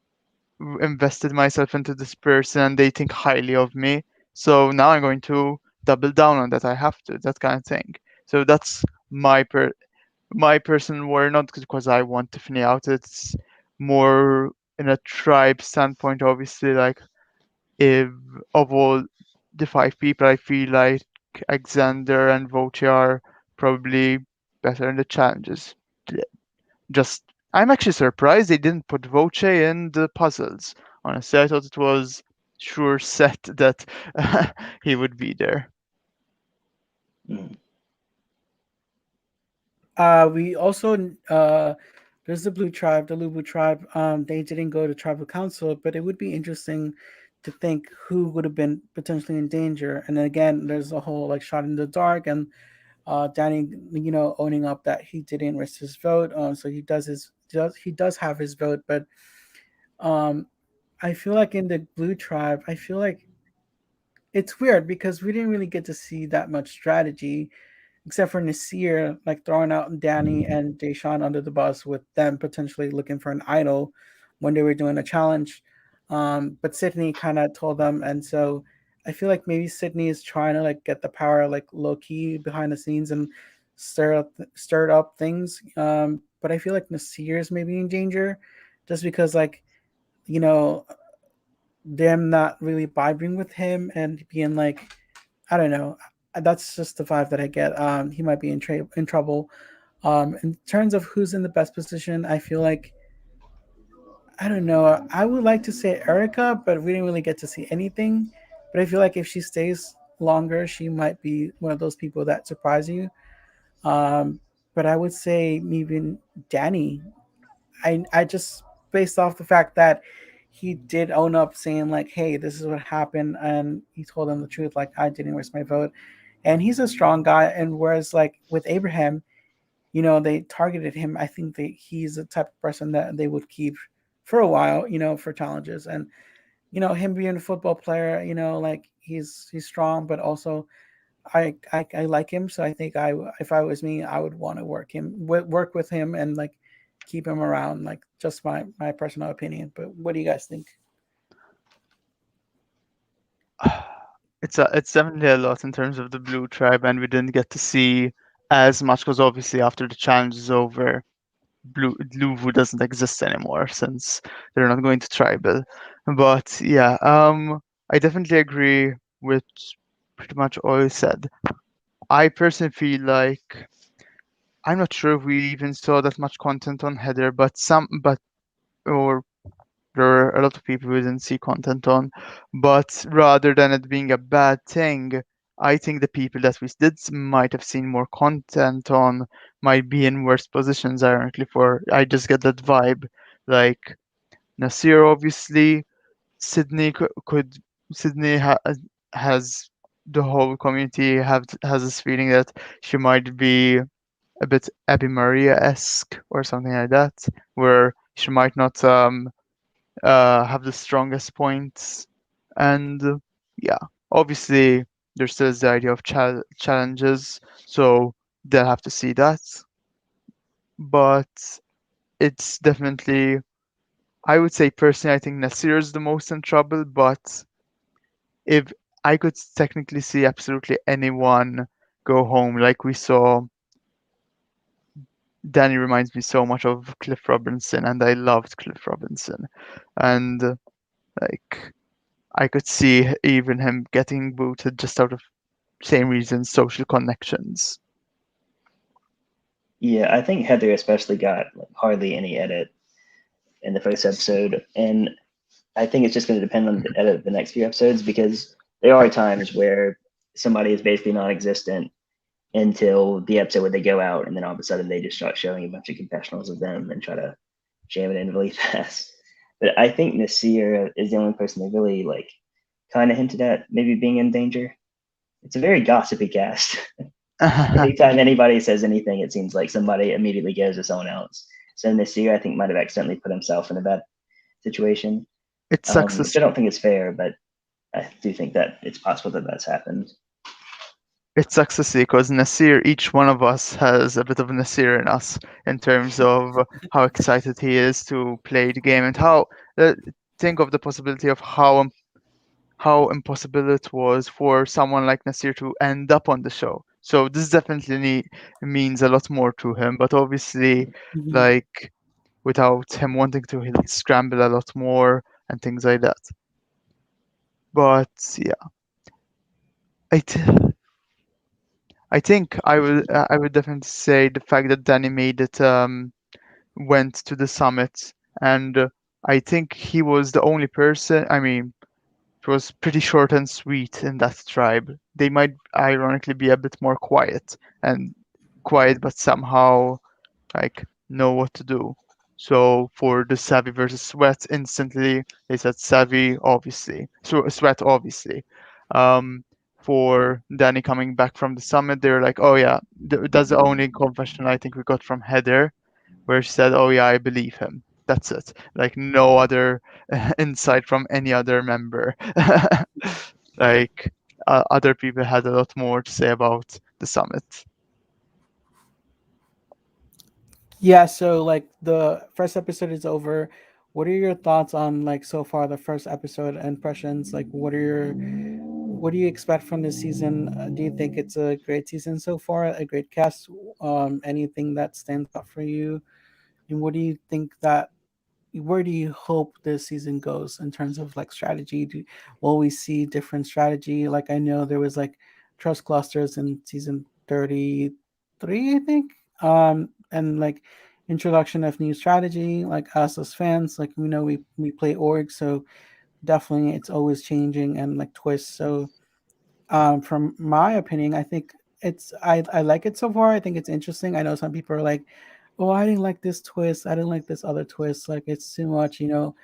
[SPEAKER 2] invested myself into this person and they think highly of me. So now I'm going to double down on that. I have to, that kind of thing. So that's my my personal worry, not because I want Tiffany out, it's more in a tribe standpoint, obviously. Like, if of all the five people, I feel like Alexander and Voce are probably better in the challenges. Just, I'm actually surprised they didn't put Voce in the puzzles. Honestly, I thought it was sure set that he would be there.
[SPEAKER 3] Mm.
[SPEAKER 1] We also there's the Blue Tribe, the Lubu Tribe. They didn't go to tribal council, but it would be interesting to think who would have been potentially in danger. And then again, there's a whole like shot in the dark, and Danny, owning up that he didn't risk his vote. So he does have his vote, but um, I feel like in the Blue Tribe, I feel like it's weird because we didn't really get to see that much strategy except for Nasir, like throwing out Danny and Deshaun under the bus with them potentially looking for an idol when they were doing a challenge. But Sydney kind of told them, and so I feel like maybe Sydney is trying to like get the power like low key behind the scenes and stir up things. But I feel like Nasir is maybe in danger, just because like you know them not really vibing with him and being like I don't know. That's just the vibe that I get. He might be in trouble. In terms of who's in the best position, I feel like I don't know. I would like to say Erica, but we didn't really get to see anything. But I feel like if she stays longer, she might be one of those people that surprise you. Um, but I would say maybe Danny. I just based off the fact that he did own up saying like, "Hey, this is what happened," and he told them the truth. Like, I didn't risk my vote, and he's a strong guy. And whereas like with Abraham, they targeted him. I think that he's the type of person that they would keep for a while, for challenges. And him being a football player, like he's strong, but also I like him. So I think if I was me, I would want to work with him and like keep him around. Like just my personal opinion. But what do you guys think?
[SPEAKER 2] It's definitely a lot in terms of the blue tribe, and we didn't get to see as much because obviously after the challenge is over, Luvu doesn't exist anymore since they're not going to tribal. But yeah, I definitely agree with pretty much all you said. I personally feel like I'm not sure if we even saw that much content on Heather, or there are a lot of people we didn't see content on. But rather than it being a bad thing, I think the people that we might have seen more content on might be in worse positions, ironically. For I just get that vibe. Like Nasir, obviously, Sydney could Sydney has the whole community has this feeling that she might be a bit Abby Maria-esque or something like that, where she might not have the strongest points. And yeah, obviously, there's still the idea of challenges, so they'll have to see that. But it's definitely, I would say personally, I think Nasir is the most in trouble. But if I could technically see absolutely anyone go home, like we saw, Danny reminds me so much of Cliff Robinson, and I loved Cliff Robinson. And like, I could see even him getting booted just out of same reasons, social connections.
[SPEAKER 3] Yeah, I think Heather especially got like hardly any edit in the first episode, and I think it's just going to depend on the edit of the next few episodes because there are times where somebody is basically non-existent until the episode where they go out, and then all of a sudden they just start showing a bunch of confessionals of them and try to jam it in really fast. But I think Nasir is the only person they really like kind of hinted at maybe being in danger. It's a very gossipy cast. Anytime anybody says anything, it seems like somebody immediately goes to someone else. So Nasir, I think, might have accidentally put himself in a bad situation,
[SPEAKER 2] It sucks
[SPEAKER 3] which I don't think is fair, but I do think that it's possible that that's happened.
[SPEAKER 2] It sucks to see because Nasir, each one of us has a bit of Nasir in us in terms of how excited he is to play the game and how think of the possibility of how impossible it was for someone like Nasir to end up on the show. So this definitely means a lot more to him. But obviously,
[SPEAKER 1] Mhm.
[SPEAKER 2] like without him wanting to, he'll scramble a lot more and things like that. But yeah, I, th- I think I would definitely say the fact that Danny made it went to the summit, and I think he was the only person. I mean, it was pretty short and sweet in that tribe. They might ironically be a bit more quiet, but somehow like know what to do. So for the Savvy versus Sweat, instantly they said Savvy, obviously. So Sweat, obviously. Um, for Danny coming back from the summit, they were like, "Oh yeah, that's the only confession I think we got from Heather, where she said, "Oh yeah, I believe him." That's it. Like no other insight from any other member. Like other people had a lot more to say about the summit.
[SPEAKER 1] Yeah, so like the first episode is over. What are your thoughts on like so far the first episode impressions? Like what do you expect from this season? Do you think it's a great season so far? A great cast? Anything that stands out for you? And what do you think that where do you hope this season goes in terms of like strategy? Will we see different strategy? Like I know there was like trust clusters in season 33, I think. And like introduction of new strategy, like us as fans, like we know we play org, so definitely it's always changing and like twists. So from my opinion, I think I like it so far. I think it's interesting. I know some people are like, "Oh, I didn't like this twist. I didn't like this other twist. Like it's too much," you know.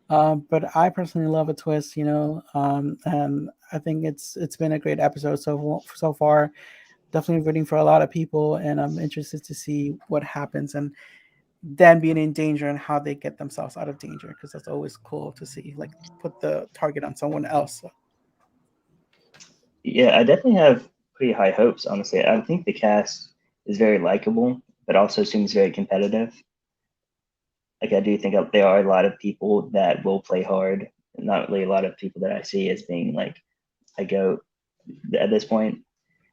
[SPEAKER 1] But I personally love a twist, you know. And I think it's been a great episode so far. Definitely rooting for a lot of people, and I'm interested to see what happens and then being in danger and how they get themselves out of danger because that's always cool to see. Like put the target on someone else. So,
[SPEAKER 3] Yeah, I definitely have pretty high hopes, honestly. I think the cast is very likable, but also seems very competitive. Like I do think there are a lot of people that will play hard, not really a lot of people that I see as being like a goat at this point.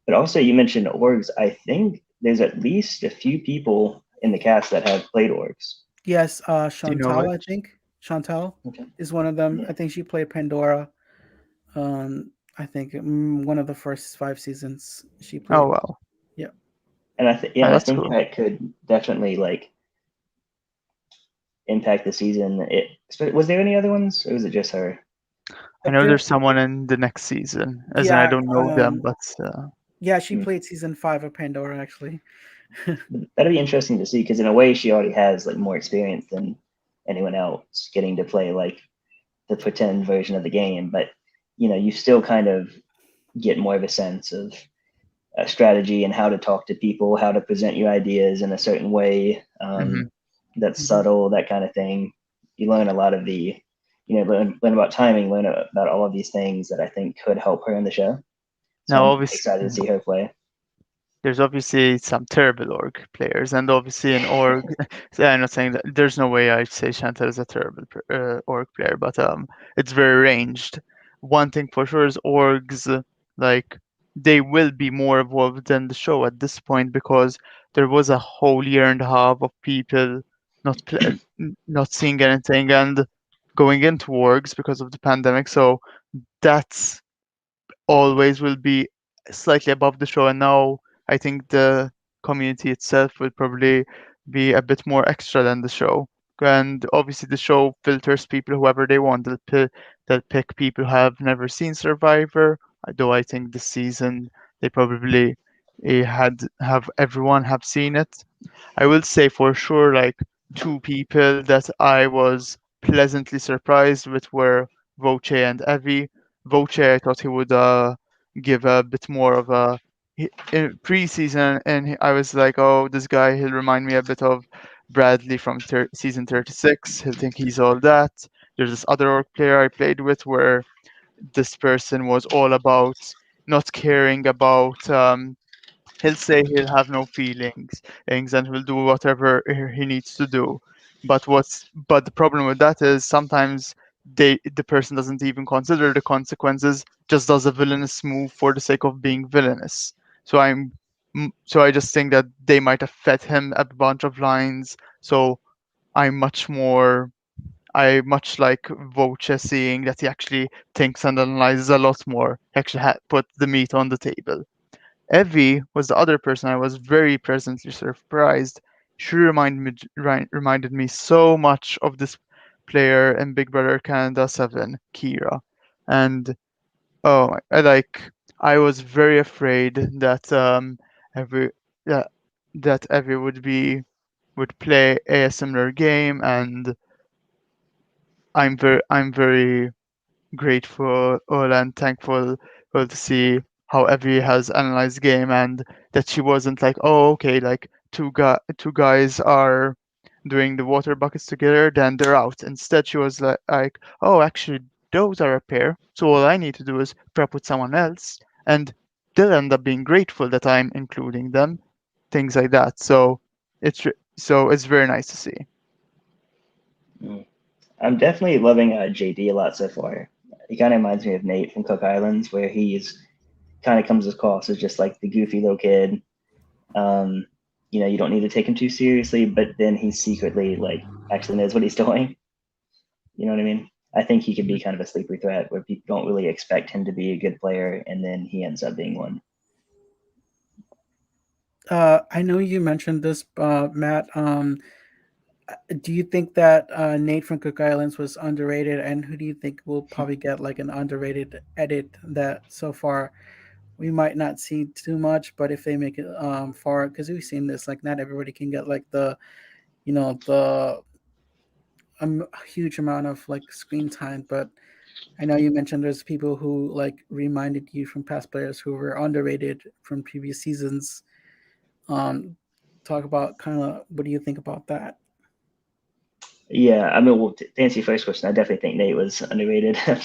[SPEAKER 3] But also, you mentioned orgs. I think there's at least a few people in the cast that have played orgs.
[SPEAKER 1] yes,
[SPEAKER 2] Do you know
[SPEAKER 1] Chantal, I
[SPEAKER 2] it?
[SPEAKER 1] think Chantal
[SPEAKER 3] Okay.
[SPEAKER 1] is one of them.
[SPEAKER 3] Yeah.
[SPEAKER 1] I think she played Pandora. Um, I think one of the first 5 seasons she
[SPEAKER 2] Oh
[SPEAKER 1] played.
[SPEAKER 2] wow,
[SPEAKER 1] Yeah.
[SPEAKER 3] And
[SPEAKER 2] oh,
[SPEAKER 3] I
[SPEAKER 2] that's
[SPEAKER 3] think
[SPEAKER 2] cool.
[SPEAKER 3] that could definitely like impact the season. Was there any other ones, or was it just her?
[SPEAKER 2] I know
[SPEAKER 1] There,
[SPEAKER 2] there's someone in the next season, as in I
[SPEAKER 1] yeah,
[SPEAKER 2] don't know them, but
[SPEAKER 1] yeah, she
[SPEAKER 3] Hmm.
[SPEAKER 1] played season 5 of Pandora actually.
[SPEAKER 3] That'd be interesting to see because in a way she already has like more experience than anyone else getting to play like the pretend version of the game. But you still kind of get more of a sense of strategy and how to talk to people, how to present your ideas in a certain way
[SPEAKER 2] hmm
[SPEAKER 3] that's
[SPEAKER 1] Mhm.
[SPEAKER 3] subtle, that kind of thing. You learn a lot of learn about timing, learn about all of these things that I think could help her in the show. So
[SPEAKER 2] now
[SPEAKER 3] I'm
[SPEAKER 2] obviously
[SPEAKER 3] excited to see her play.
[SPEAKER 2] there's obviously some terrible org players, and obviously in org, so I'm not saying that there's no way I'd say Chantal is a terrible org player, but it's very ranged. One thing for sure is orgs, like they will be more evolved than the show at this point because there was a whole year and a half of people not seeing anything and going into orgs because of the pandemic. So that's always will be slightly above the show. And now I think the community itself will probably be a bit more extra than the show. And obviously, the show filters people whoever they want. They'll pick people who have never seen Survivor. Though I think this season they probably had have everyone have seen it. I will say for sure, like two people that I was pleasantly surprised with were Voce and Evie. Voce, I thought he would give a bit more of a in preseason, and I was like, oh, this guy, he'll remind me a bit of Bradley from season 36. He'll think he's all that. There's this other orc player I played with where this person was all about not caring about he'll say he'll have no feelings and he'll do whatever he needs to do. But the problem with that is sometimes the person doesn't even consider the consequences, just does a villainous move for the sake of being villainous. So so I just think that they might have fed him a bunch of lines. So I'm much more I much like Voce seeing that he actually thinks and analyzes a lot more. He actually put the meat on the table. Evie was the other person I was very pleasantly surprised. She reminded me so much of this player in Big Brother Canada 7, Kira. And oh, I was very afraid that Evie that that Evie would play a similar game, and I'm very grateful and thankful to see how Evie has analyzed game, and that she wasn't like, oh, okay, like two guys are doing the water buckets together, then they're out. Instead, she was like, oh, actually, those are a pair. So all I need to do is prep with someone else, and they'll end up being grateful that I'm including them. Things like that. So it's very nice to see.
[SPEAKER 3] Mm. I'm definitely loving JD a lot so far. He kind of reminds me of Nate from Cook Islands, where he's kind of comes across as just like the goofy little kid. Um, you don't need to take him too seriously, but then he secretly like actually knows what he's doing. You know what I mean? I think he could be kind of a sleeper threat where people don't really expect him to be a good player, and then he ends up being one.
[SPEAKER 1] I know you mentioned this, Matt. Do you think that Nate from Cook Islands was underrated, and who do you think will probably get like an underrated edit that so far we might not see too much, but if they make it far, because we've seen this, like not everybody can get like the huge amount of like screen time, but I know you mentioned there's people who like reminded you from past players who were underrated from previous seasons. Um, Talk about kind of what do you think about that?
[SPEAKER 3] Yeah, I mean, well, to answer your first question, I definitely think Nate was underrated. I've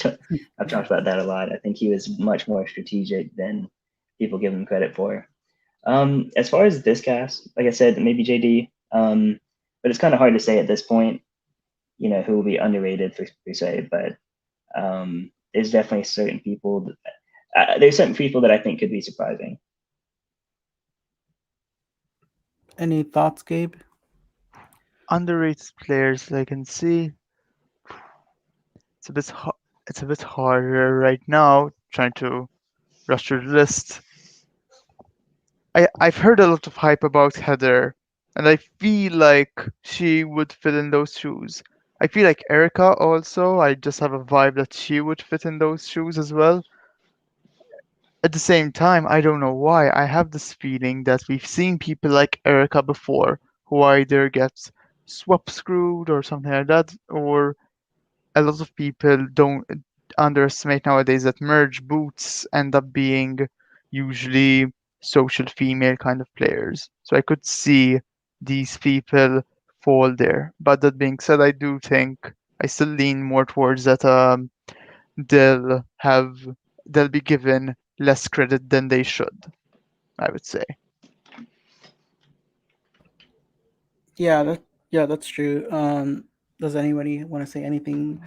[SPEAKER 3] talked about that a lot. I think he was much more strategic than people give him credit for. As far as this cast, like I said, maybe JD. But it's kind of hard to say at this point, who will be underrated per se. But there's definitely certain people. There's certain people that I think could be surprising.
[SPEAKER 1] Any thoughts, Gabe?
[SPEAKER 2] Underrated players I can see. It's a it's a bit harder right now trying to rush through the list. I've heard a lot of hype about Heather, and I feel like she would fit in those shoes. I feel like Erica also. I just have a vibe that she would fit in those shoes as well. At the same time, I don't know why. I have this feeling that we've seen people like Erica before who either get swap screwed or something like that, or a lot of people don't underestimate nowadays that merge boots end up being usually social female kind of players. So I could see these people fall there. But that being said, I do think I still lean more towards that they'll have they'll be given less credit than they should, I would say.
[SPEAKER 1] Yeah, that's true. Does anybody want to say anything?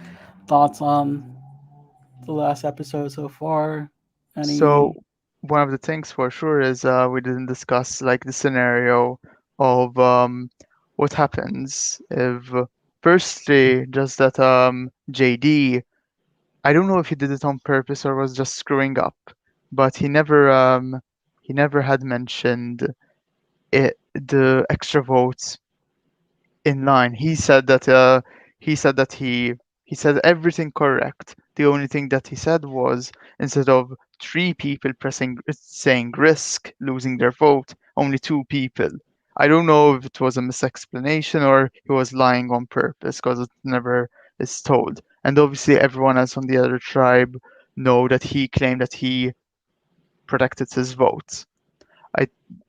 [SPEAKER 1] Thoughts on the last episode so far?
[SPEAKER 2] So
[SPEAKER 1] Any?
[SPEAKER 2] one of the things for sure is we didn't discuss like the scenario of what happens if firstly just that JD, I don't know if he did it on purpose or was just screwing up, but he never had mentioned the extra votes in line. He said that he said everything correct. The only thing that he said was instead of three people saying risk losing their vote, only two people. I don't know if it was a misexplanation or he was lying on purpose because it never is told. And obviously everyone else on the other tribe know that he claimed that he protected his vote. I,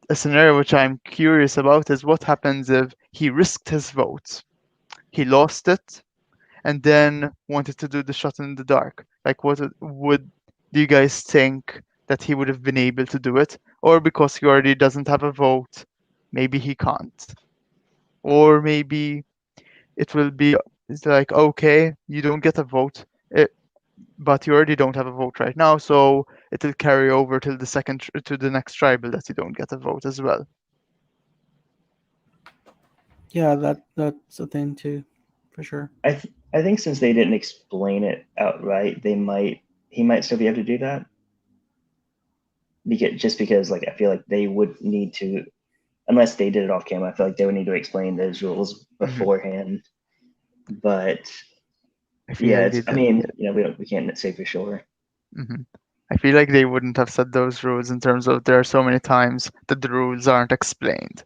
[SPEAKER 2] a scenario which I'm curious about is what happens if he risked his vote, he lost it, and then wanted to do the shot in the dark. Like, would do you guys think that he would have been able to do it, or because he already doesn't have a vote, maybe he can't, or maybe it will be it's like okay, you don't get a vote. but you already don't have a vote right now, so it'll carry over till to the next tribal that you don't get a vote as well.
[SPEAKER 1] Yeah, that's a thing too, for sure.
[SPEAKER 3] I think since they didn't explain it outright, he might still be able to do that. Because like I feel like they would need to, unless they did it off camera, I feel like they would need to explain those rules
[SPEAKER 2] Hmm.
[SPEAKER 3] beforehand. But
[SPEAKER 2] I feel
[SPEAKER 3] yeah,
[SPEAKER 2] like
[SPEAKER 3] it's
[SPEAKER 2] they
[SPEAKER 3] I
[SPEAKER 2] didn't.
[SPEAKER 3] mean, we can't say for sure.
[SPEAKER 2] Hmm. I feel like they wouldn't have set those rules in terms of there are so many times that the rules aren't explained.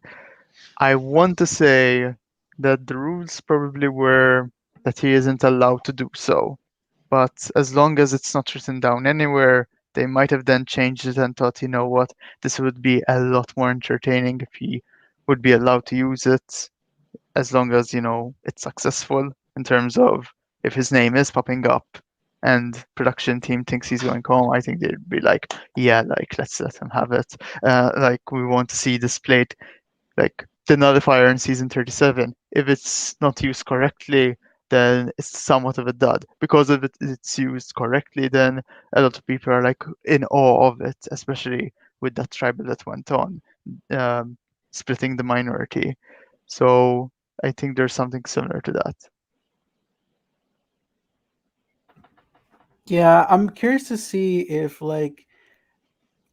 [SPEAKER 2] I want to say that the rules probably were that he isn't allowed to do so. But as long as it's not written down anywhere, they might have then changed it and thought, you know what, this would be a lot more entertaining if he would be allowed to use it, as long as, it's successful in terms of if his name is popping up and production team thinks he's going home, I think they'd be like, yeah, like let's let him have it. Like we want to see displayed like the nullifier in season 37. If it's not used correctly, then it's somewhat of a dud. Because if it's used correctly, then a lot of people are like in awe of it, especially with that tribal that went on, um, splitting the minority. So I think there's something similar to that.
[SPEAKER 1] Yeah, I'm curious to see if like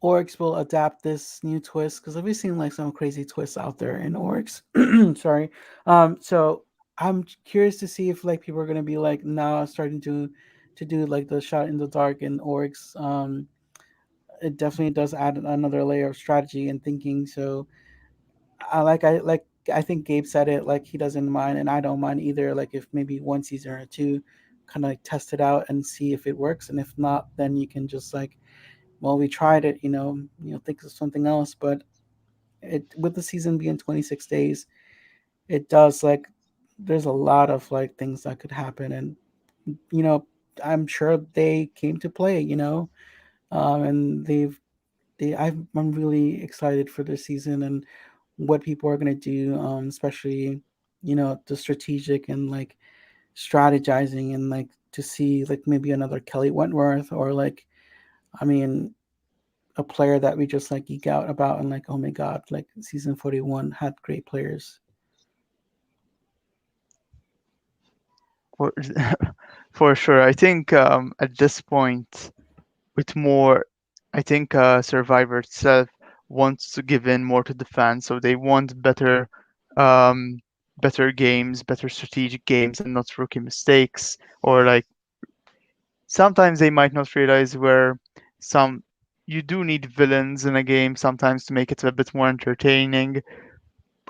[SPEAKER 1] Oryx will adapt this new twist because we've seen like some crazy twists out there in Oryx. Sorry. So I'm curious to see if like people are gonna be like now starting to do like the shot in the dark in Oryx. It definitely does add another layer of strategy and thinking. So I think Gabe said it like he doesn't mind and I don't mind either. Like if maybe one season or two, kind of like test it out and see if it works, and if not, then you can just like, well, we tried it, think of something else. But it with the season being 26 days, it does like there's a lot of like things that could happen, and you know I'm sure they came to play, and I'm really excited for this season and what people are going to do, especially the strategic and like strategizing and like to see like maybe another Kelly Wentworth or like, I mean, a player that we just like geek out about and like, oh my god, like season 41 had great players.
[SPEAKER 2] For, for sure. I think at this point, with more, I think Survivor itself wants to give in more to the fans, so they want um, better games, better strategic games, and not rookie mistakes. Or like sometimes they might not realize where some you do need villains in a game sometimes to make it a bit more entertaining.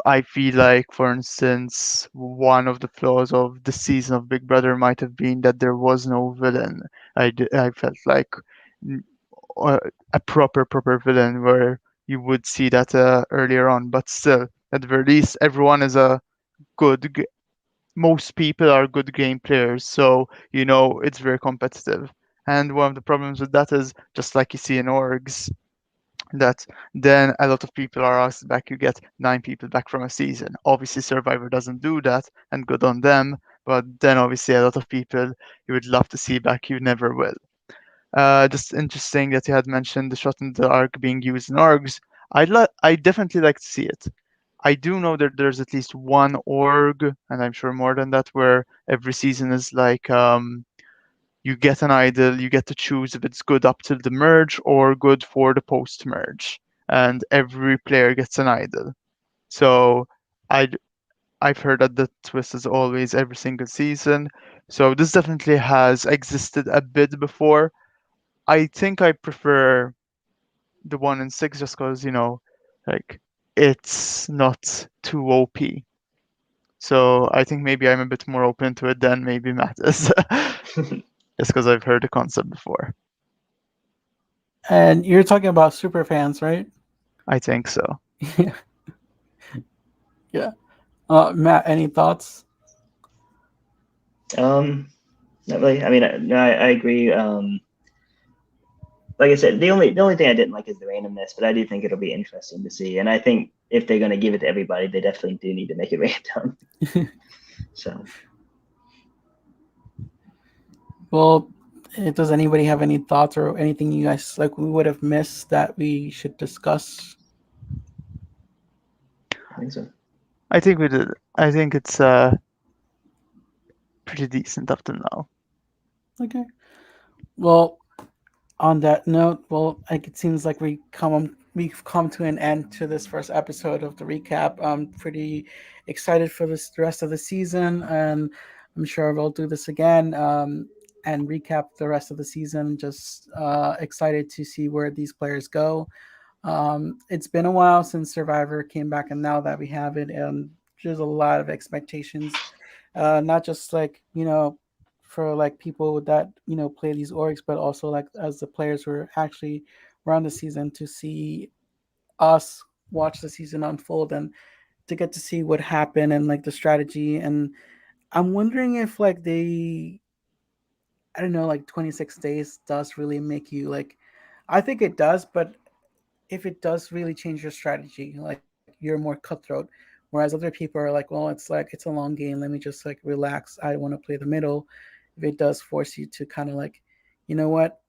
[SPEAKER 2] I feel like, for instance, one of the flaws of the season of Big Brother might have been that there was no villain. I felt like n- uh, a proper villain where you would see that earlier on, but still, at the very least, everyone is a good. Most people are good game players, so it's very competitive. And one of the problems with that is just like you see in orgs, that then a lot of people are asked back. You get 9 people back from a season. Obviously, Survivor doesn't do that, and good on them. But then, obviously, a lot of people you would love to see back, you never will. Just interesting that you had mentioned the shot in the arc being used in orgs. I definitely like to see it. I do know that there's at least one org, and I'm sure more than that, where every season is like you get an idol, you get to choose if it's good up till the merge or good for the post merge, and every player gets an idol. So I I've heard that the twist is always every single season. So this definitely has existed a bit before. I think I prefer the 1 in 6 just because like it's not too OP. So I think maybe I'm a bit more open to it than maybe Matt is, just because I've heard the concept before.
[SPEAKER 1] And you're talking about super fans, right?
[SPEAKER 2] I think so.
[SPEAKER 1] Yeah. Yeah. Matt, any thoughts?
[SPEAKER 3] Not really. I mean, no, I agree. Like I said, the only thing I didn't like is the randomness, but I do think it'll be interesting to see. And I think if they're going to give it to everybody, they definitely do need to make it random. So
[SPEAKER 1] Well, Does anybody have any thoughts or anything you guys like we would have missed that we should discuss?
[SPEAKER 3] I think so.
[SPEAKER 2] I think we did. I think it's pretty decent up to now.
[SPEAKER 1] Okay. Well, on that note, well, like it seems like we've come to an end to this first episode of the recap. I'm pretty excited for this the rest of the season, and I'm sure we'll do this again and recap the rest of the season. Just excited to see where these players go. It's been a while since Survivor came back, and now that we have it, there's a lot of expectations, not just like for like people that play these orgs, but also like as the players who are actually around the season to see us watch the season unfold and to get to see what happened and like the strategy. And I'm wondering if like I don't know, like 26 days does really make you like. I think it does, but if it does really change your strategy, like you're more cutthroat, whereas other people are like, well, it's a long game. Let me just like relax. I want to play the middle. If it does force you to kind of like, you know what,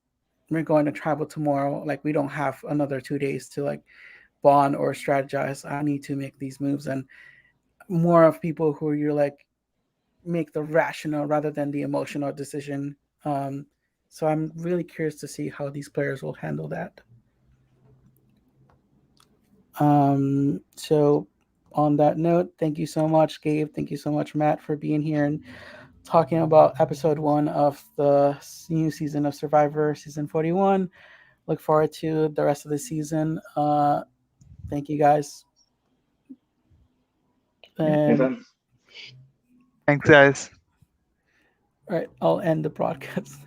[SPEAKER 1] we're going to travel tomorrow. Like we don't have another 2 days to like bond or strategize. I need to make these moves and more of people who you're like make the rational rather than the emotional decision. Um, so I'm really curious to see how these players will handle that. So on that note, thank you so much, Gabe. Thank you so much, Matt, for being here and talking about episode one of the new season of Survivor, season 41. Look forward to the rest of the season. Thank you guys.
[SPEAKER 3] Yeah, no
[SPEAKER 1] And
[SPEAKER 3] problem.
[SPEAKER 2] Thanks, guys.
[SPEAKER 1] all right, I'll end the broadcast.